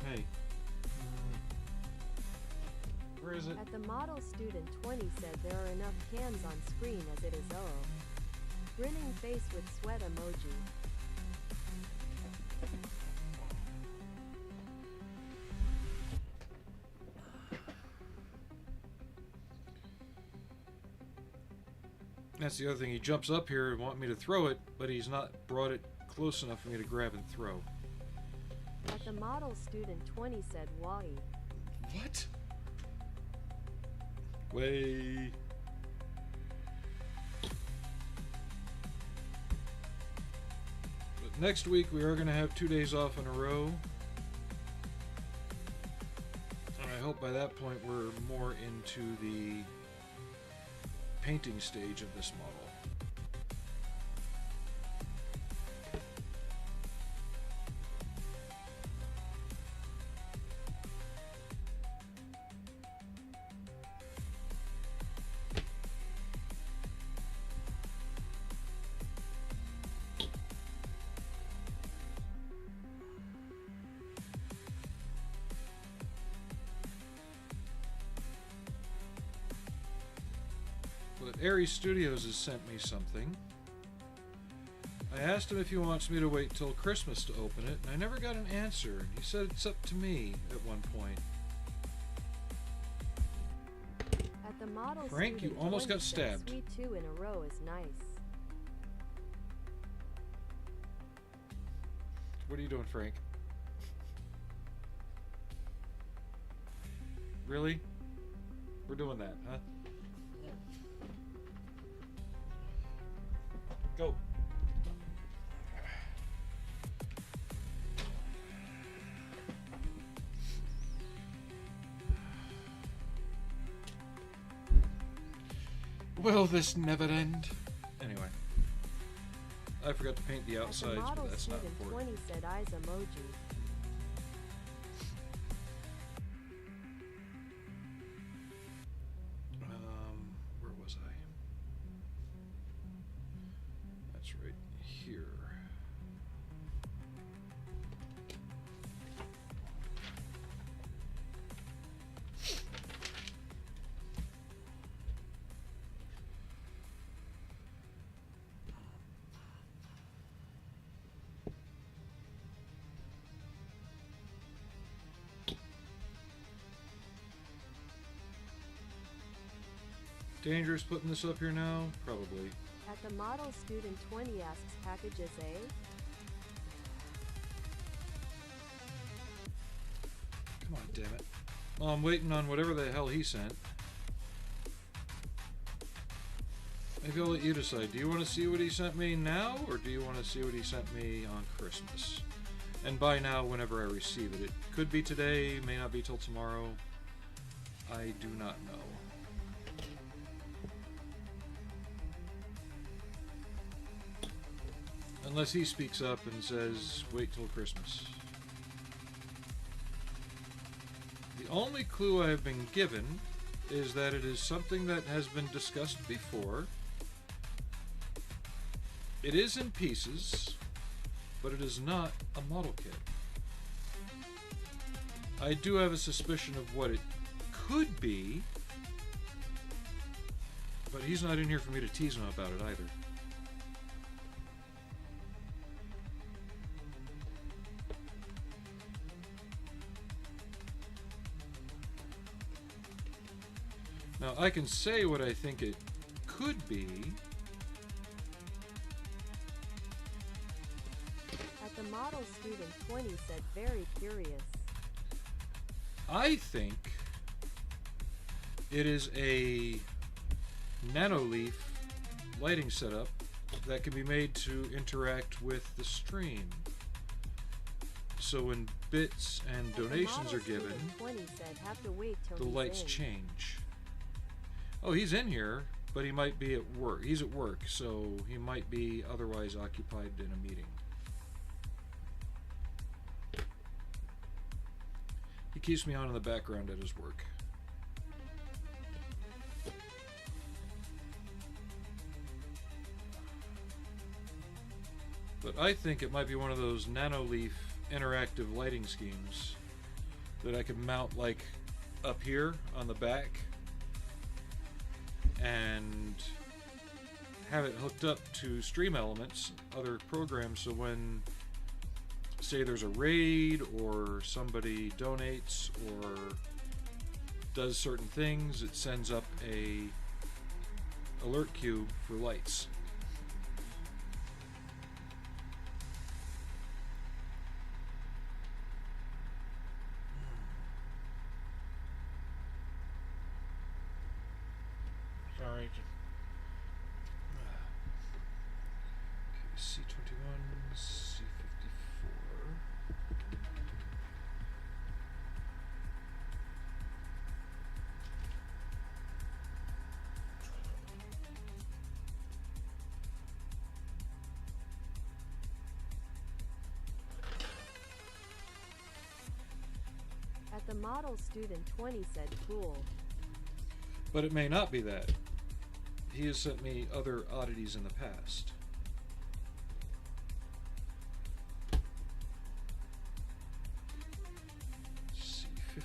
S2: Hey. Where is it?
S1: At the model, student 20 said there are enough cans on screen as it is. Oh. Grinning face with sweat emoji.
S2: That's the other thing. He jumps up here and wants me to throw it, but he's not brought it close enough for me to grab and throw.
S1: At the model, student 20 said why.
S2: What? Way. But next week we are going to have 2 days off in a row. And I hope by that point we're more into the painting stage of this model. But Aries Studios has sent me something. I asked him if he wants me to wait till Christmas to open it, and I never got an answer. He said it's up to me at one point.
S1: At the model,
S2: Frank, you almost got stabbed.
S1: Sweet 2 in a row is nice.
S2: What are you doing, Frank? Really? We're doing that, huh? Go. Will this never end? Anyway. I forgot to paint the outsides, but that's not important.
S1: 20 said eyes emoji.
S2: Where was I? That's right here. Dangerous putting this up here now? Probably.
S1: At the model, student 20 asks packages A.
S2: Come on, damn it. Well, I'm waiting on whatever the hell he sent. Maybe I'll let you decide. Do you want to see what he sent me now, or do you want to see what he sent me on Christmas? And by now, whenever I receive it. It could be today, may not be till tomorrow. I do not know. Unless he speaks up and says, wait till Christmas. The only clue I have been given is that it is something that has been discussed before. It is in pieces, but it is not a model kit. I do have a suspicion of what it could be, but he's not in here for me to tease him about it either. Now, I can say what I think it could be.
S1: At the model, student 20 said, very curious.
S2: I think it is a nanoleaf lighting setup that can be made to interact with the stream. So when bits and donations are given,
S1: 20 said, have to wait till
S2: the
S1: he's
S2: lights
S1: in.
S2: change. Oh, he's in here, but he might be at work. He's at work, so he might be otherwise occupied in a meeting. He keeps me on in the background at his work. But I think it might be one of those nanoleaf interactive lighting schemes that I could mount like up here on the back and have it hooked up to Stream Elements, other programs, so when, say, there's a raid or somebody donates or does certain things, it sends up a alert queue for lights. Sorry. Okay, C21, C54.
S1: At the model, student 20 said, cool.
S2: But it may not be that. He has sent me other oddities in the past. C54.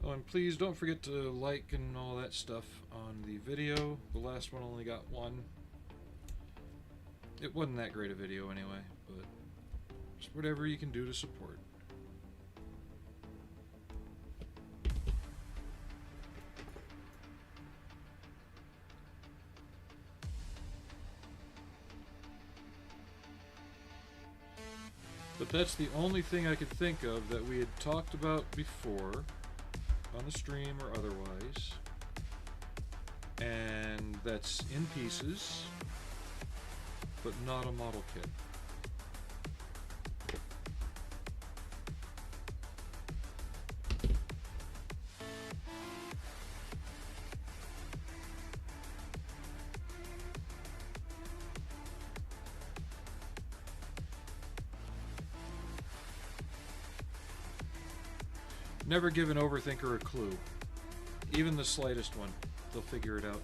S2: Oh, and please don't forget to like and all that stuff on the video. The last one only got 1. It wasn't that great a video anyway, but just whatever you can do to support. But that's the only thing I could think of that we had talked about before, on the stream or otherwise, and that's in pieces, but not a model kit. Never give an overthinker a clue. Even the slightest one. They'll figure it out.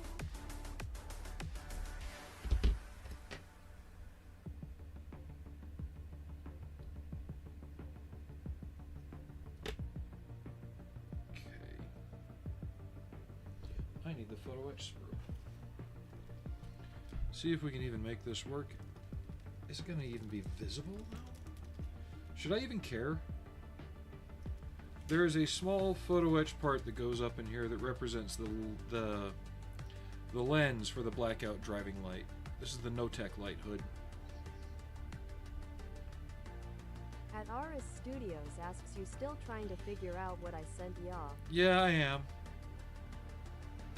S2: Okay. I need the photo etch sprue. See if we can even make this work. Is it going to even be visible now? Should I even care? There is a small photo etch part that goes up in here that represents the lens for the blackout driving light. This is the No-Tech light hood.
S1: At RS Studios asks, you still trying to figure out what I sent y'all?
S2: Yeah, I am.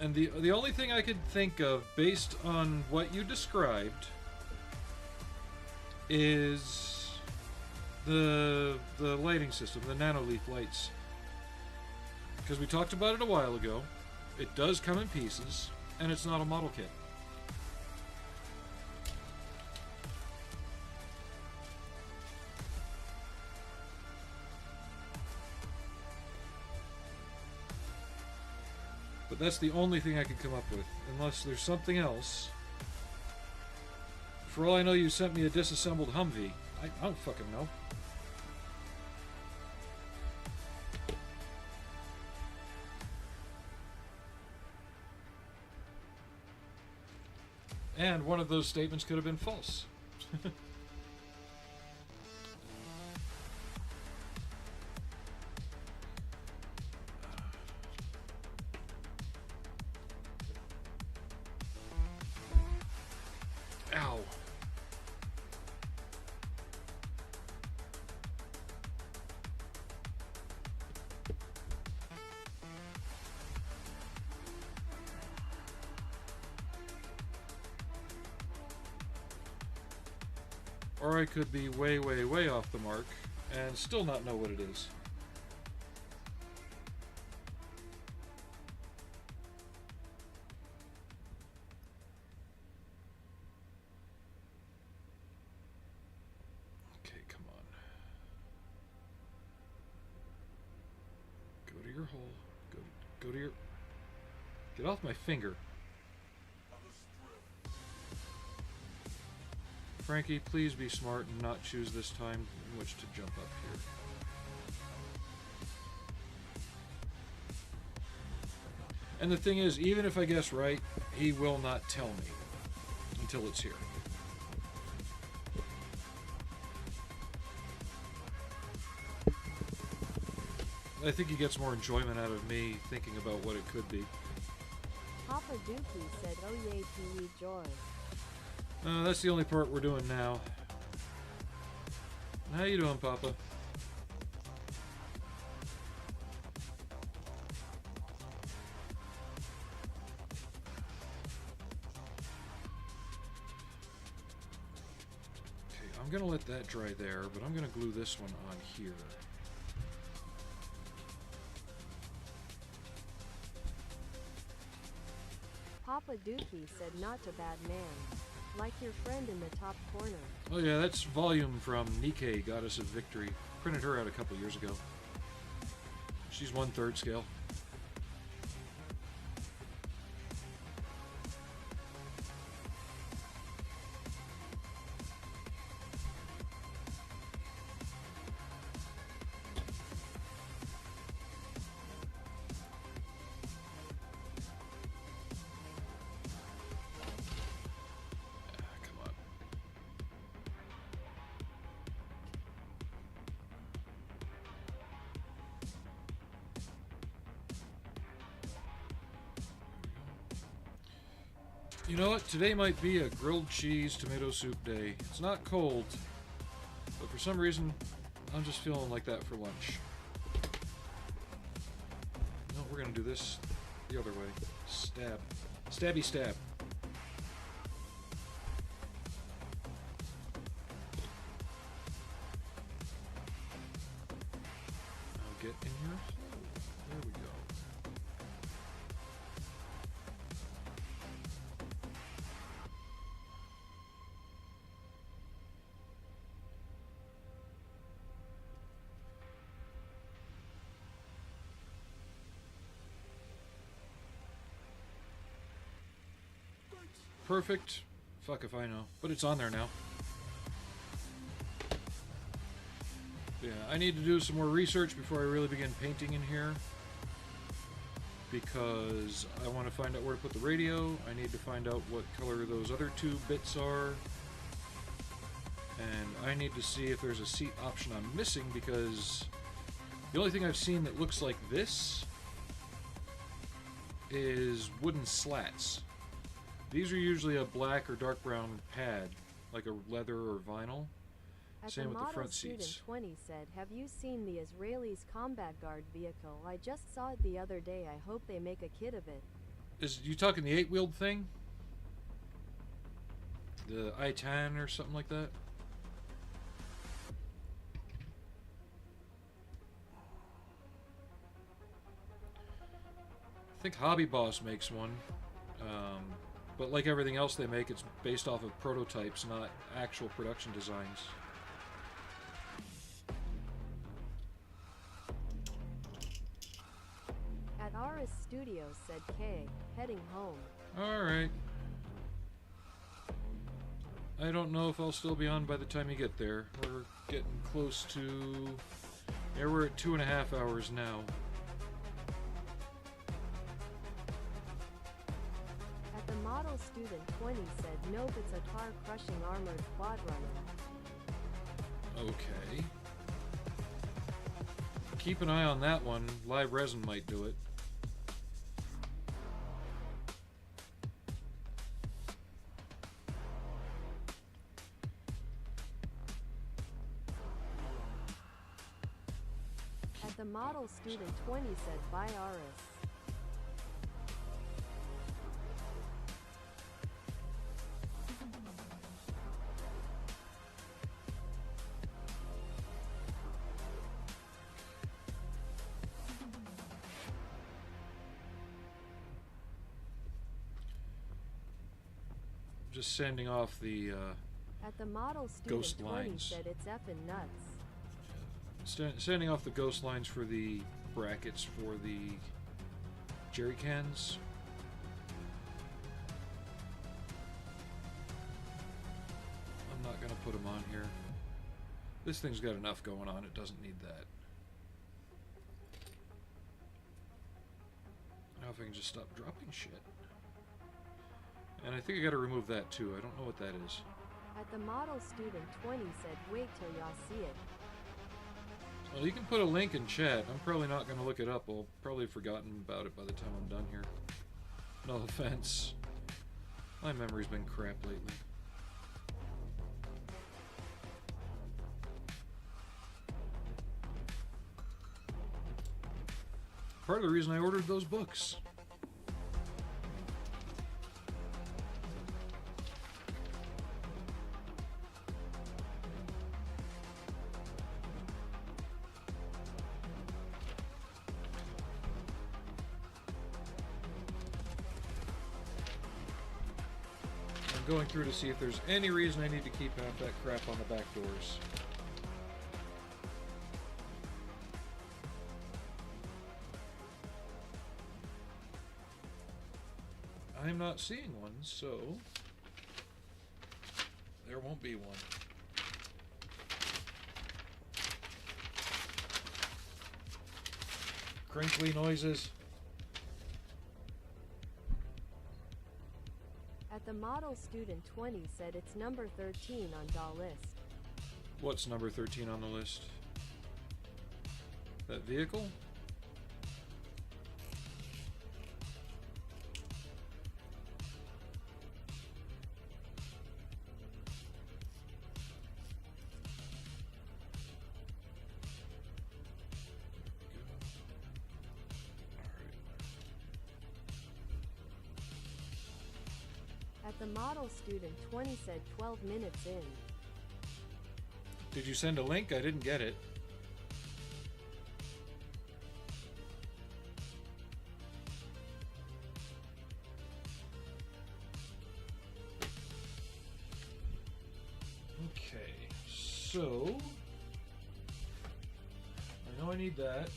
S2: And the only thing I could think of based on what you described is the lighting system, the nanoleaf lights. Because we talked about it a while ago. It does come in pieces, and it's not a model kit. But that's the only thing I could come up with, unless there's something else For all I know, you sent me a disassembled Humvee. I don't fucking know. And one of those statements could have been false. Ow. Or I could be way, way, way off the mark and still not know what it is. Okay, come on. Go to your hole. Go to your... Get off my finger. Frankie, please be smart and not choose this time in which to jump up here. And the thing is, even if I guess right, he will not tell me until it's here. I think he gets more enjoyment out of me thinking about what it could be.
S1: Papa Dookie said, "Oh yay, Pee-wee joy."
S2: That's the only part we're doing now. How you doing, Papa? Okay, I'm gonna let that dry there, but I'm gonna glue this one on here.
S1: Papa Dookie said, "Not a bad man. Like your friend in the top corner."
S2: Oh yeah, that's Volume from Nikkei, Goddess of Victory. Printed her out a couple years ago. She's 1/3 scale. You know what? Today might be a grilled cheese tomato soup day. It's not cold, but for some reason, I'm just feeling like that for lunch. No, we're gonna do this the other way. Stab. Stabby stab. Now get in here. There we go. Perfect. Fuck if I know. But it's on there now. Yeah, I need to do some more research before I really begin painting in here. Because I want to find out where to put the radio. I need to find out what color those other two bits are. And I need to see if there's a seat option I'm missing, because the only thing I've seen that looks like this is wooden slats. These are usually a black or dark brown pad, like a leather or vinyl. Same with the front seats.
S1: Student 20 said, "Have you seen the Israelis' combat guard vehicle? I just saw it the other day. I hope they make a kit of it."
S2: Is you talking the 8-wheeled thing? The I-10 or something like that? I think Hobby Boss makes one. But like everything else they make, it's based off of prototypes, not actual production designs.
S1: At Aris Studios said K, heading home.
S2: Alright. I don't know if I'll still be on by the time you get there. We're getting close to... Yeah, we're at 2.5 hours now.
S1: At the model student 20 said, nope, it's a car-crushing armored quad runner.
S2: Okay. Keep an eye on that one. Live resin might do it.
S1: At the model student 20 said, bye Aris.
S2: Just sending off the
S1: At the model
S2: ghost
S1: student 20
S2: lines.
S1: said, it's effing nuts.
S2: Sending off the ghost lines for the brackets for the jerry cans. I'm not gonna put them on here. This thing's got enough going on, it doesn't need that. Now if I can just stop dropping shit. And I think I gotta remove that too. I don't know what that is.
S1: At the model student 20 said, wait till y'all see it.
S2: Well, you can put a link in chat. I'm probably not gonna look it up. I'll probably have forgotten about it by the time I'm done here. No offense. My memory's been crap lately. Part of the reason I ordered those books. I'm going through to see if there's any reason I need to keep half that crap on the back doors. I'm not seeing one, so there won't be one. Crinkly noises.
S1: At the model student 20 said, it's number 13 on doll list.
S2: What's number 13 on the list? That vehicle?
S1: At the model student 20 said, 12 minutes in.
S2: Did you send a link? I didn't get it. Okay, so I know I need that.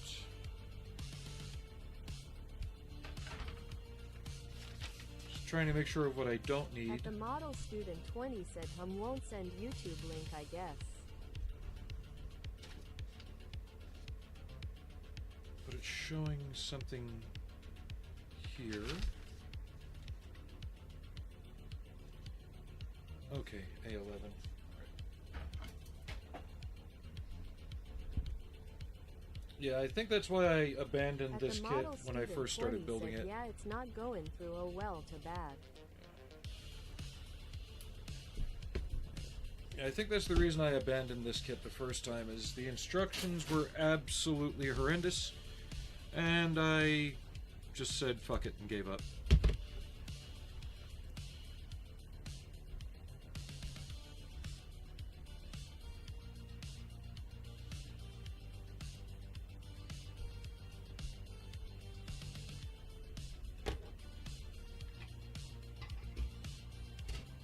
S2: Just trying to make sure of what I don't need.
S1: At the model student 20 said, won't send YouTube link, I guess.
S2: But it's showing something here. Okay, A11. Yeah, I think that's why I abandoned
S1: At
S2: this
S1: the
S2: kit
S1: model
S2: when I
S1: student
S2: first started
S1: 20
S2: building
S1: said,
S2: it.
S1: yeah, it's not going through, oh well, to bad.
S2: Yeah, I think that's the reason I abandoned this kit the first time, is the instructions were absolutely horrendous, and I just said fuck it and gave up.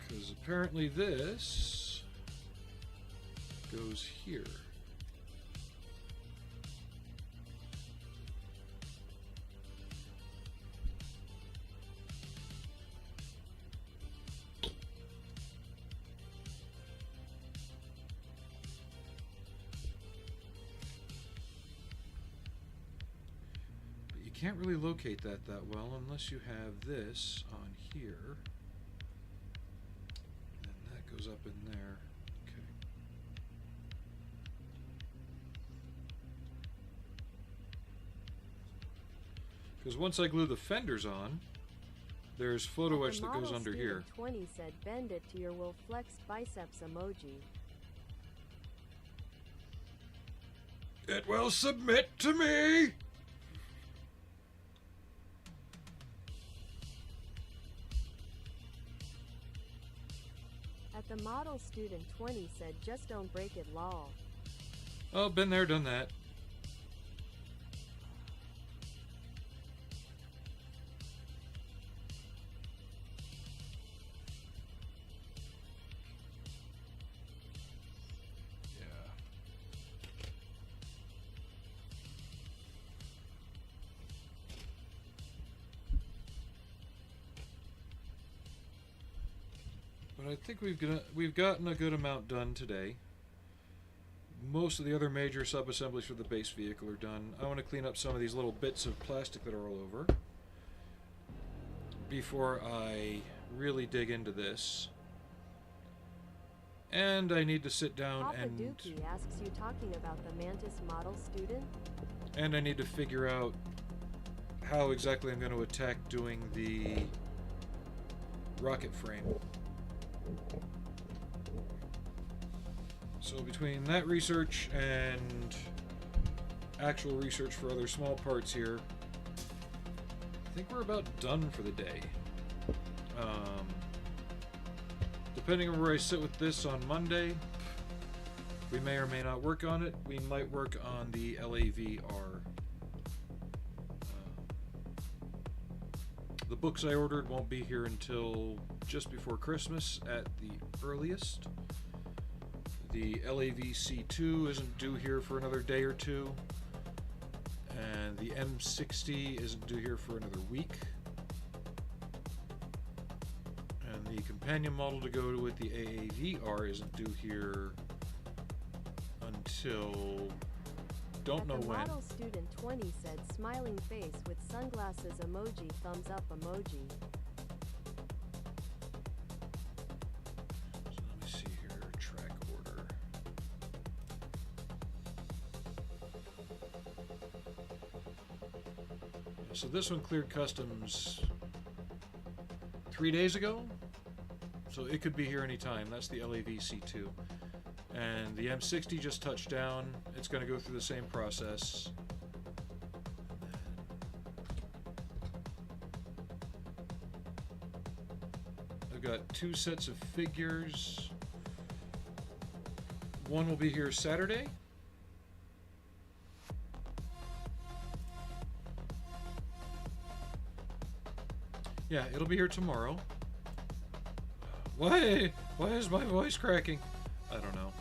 S2: Because apparently this goes here. can't really locate that well unless you have this on here. And that goes up in there. Okay. Because once I glue the fenders on, there's photo etch that goes under here.
S1: 20 said bend it to your will flex biceps emoji.
S2: It will submit to me!
S1: At the model student 20 said just don't break it lol.
S2: Oh, been there, done that. But I think we've gotten a good amount done today. Most of the other major sub-assemblies for the base vehicle are done. I want to clean up some of these little bits of plastic that are all over before I really dig into this. And I need to sit down
S1: Papa
S2: and...
S1: Dookie asks you talking about the Mantis model student?
S2: And I need to figure out how exactly I'm going to attack doing the rocket frame. So between that research and actual research for other small parts here, I think we're about done for the day. Depending on where I sit with this on Monday, we may or may not work on it. We might work on the LAVR. The books I ordered won't be here until just before Christmas at the earliest. The LAVC2 isn't due here for another day or two. And the M60 isn't due here for another week. And the companion model to go with the AAVR isn't due here until... don't know when.
S1: Model student 20 said smiling face with sunglasses emoji thumbs up emoji.
S2: So let me see here, track order. So this one cleared customs 3 days ago, so it could be here anytime. That's the LAVC2. And the M60 just touched down. It's going to go through the same process. I've got 2 sets of figures. One will be here Saturday. Yeah, it'll be here tomorrow. Why is my voice cracking? I don't know.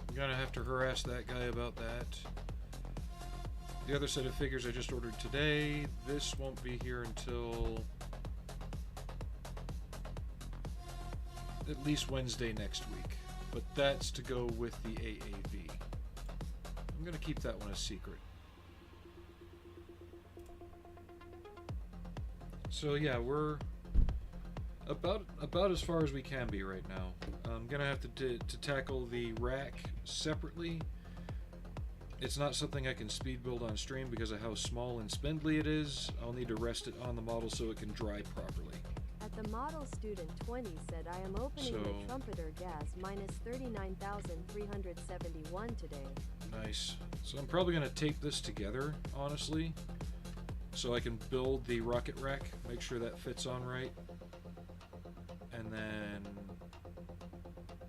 S2: I'm gonna have to harass that guy about that. The other set of figures I just ordered today, this won't be here until at least Wednesday next week. But that's to go with the AAV. I'm gonna keep that one a secret. So yeah, we're about as far as we can be right now. I'm gonna have to tackle the rack separately. It's not something I can speed build on stream because of how small and spindly it is. I'll need to rest it on the model so it can dry properly.
S1: At the model student 20 said I am opening the trumpeter gas minus 39,371 today.
S2: Nice. So I'm probably gonna tape this together, honestly, so I can build the rocket rack, make sure that fits on right, and then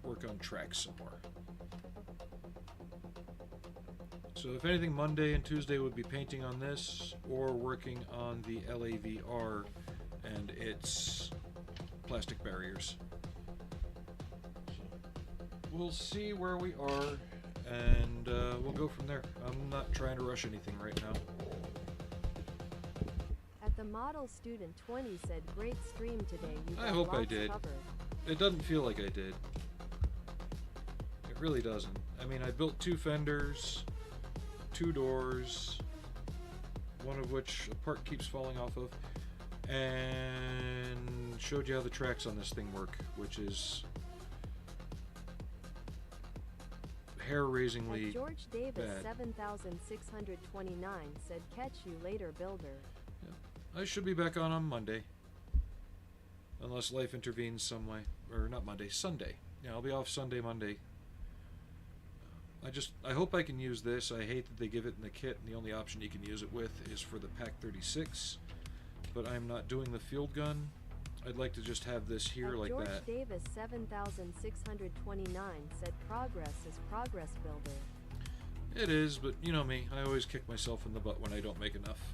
S2: work on tracks some more. So if anything, Monday and Tuesday would be painting on this or working on the LAVR and its plastic barriers. We'll see where we are, and we'll go from there. I'm not trying to rush anything right now.
S1: At the model student 20 said great stream today. You got
S2: I hope I
S1: lots
S2: did.
S1: covered.
S2: It doesn't feel like I did. It really doesn't. I mean, I built 2 fenders, 2 doors, one of which a part keeps falling off of, and showed you how the tracks on this thing work, which is hair-raisingly
S1: George Davis
S2: bad.
S1: 7629 said, "Catch you later, builder."
S2: I should be back on Monday, unless life intervenes some way, or not Monday, Sunday. Yeah, I'll be off Sunday, Monday. I hope I can use this. I hate that they give it in the kit, and the only option you can use it with is for the Pack 36. But I'm not doing the field gun. I'd like to just have this here like
S1: George
S2: that.
S1: Davis 7629 said, "Progress is progress, builder."
S2: It is, but you know me. I always kick myself in the butt when I don't make enough.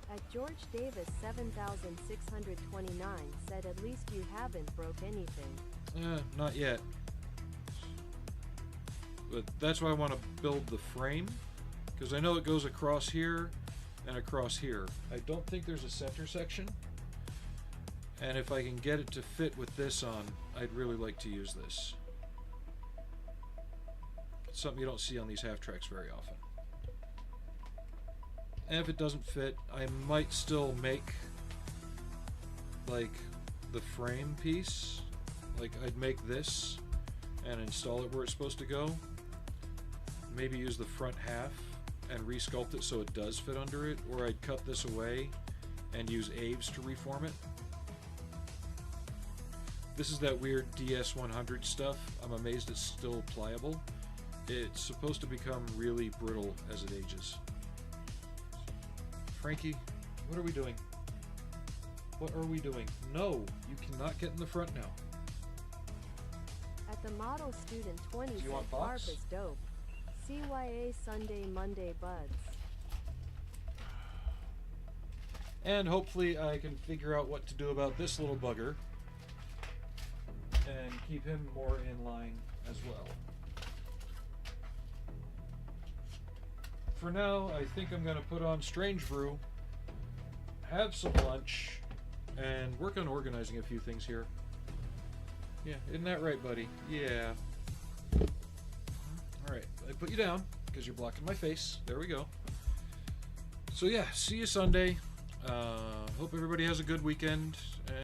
S1: At George Davis 7629 said, "At least you haven't broke anything."
S2: Not yet. But that's why I want to build the frame, because I know it goes across here and across here. I don't think there's a center section, and if I can get it to fit with this on, I'd really like to use this. It's something you don't see on these half tracks very often. And if it doesn't fit, I might still make like the frame piece. Like I'd make this and install it where it's supposed to go. Maybe use the front half and resculpt it so it does fit under it, or I'd cut this away and use Aves to reform it. This is that weird DS100 stuff. I'm amazed it's still pliable. It's supposed to become really brittle as it ages. Frankie, what are we doing? What are we doing? No, you cannot get in the front now.
S1: At the Model Student 20
S2: Do you
S1: said,
S2: want
S1: "Barp
S2: box?
S1: is dope. CYA Sunday Monday buds."
S2: And hopefully I can figure out what to do about this little bugger and keep him more in line as well. For now, I think I'm going to put on Strange Brew, have some lunch, and work on organizing a few things here. Yeah, isn't that right, buddy? Yeah. Alright, I put you down because you're blocking my face. There we go. So yeah, see you Sunday. Hope everybody has a good weekend.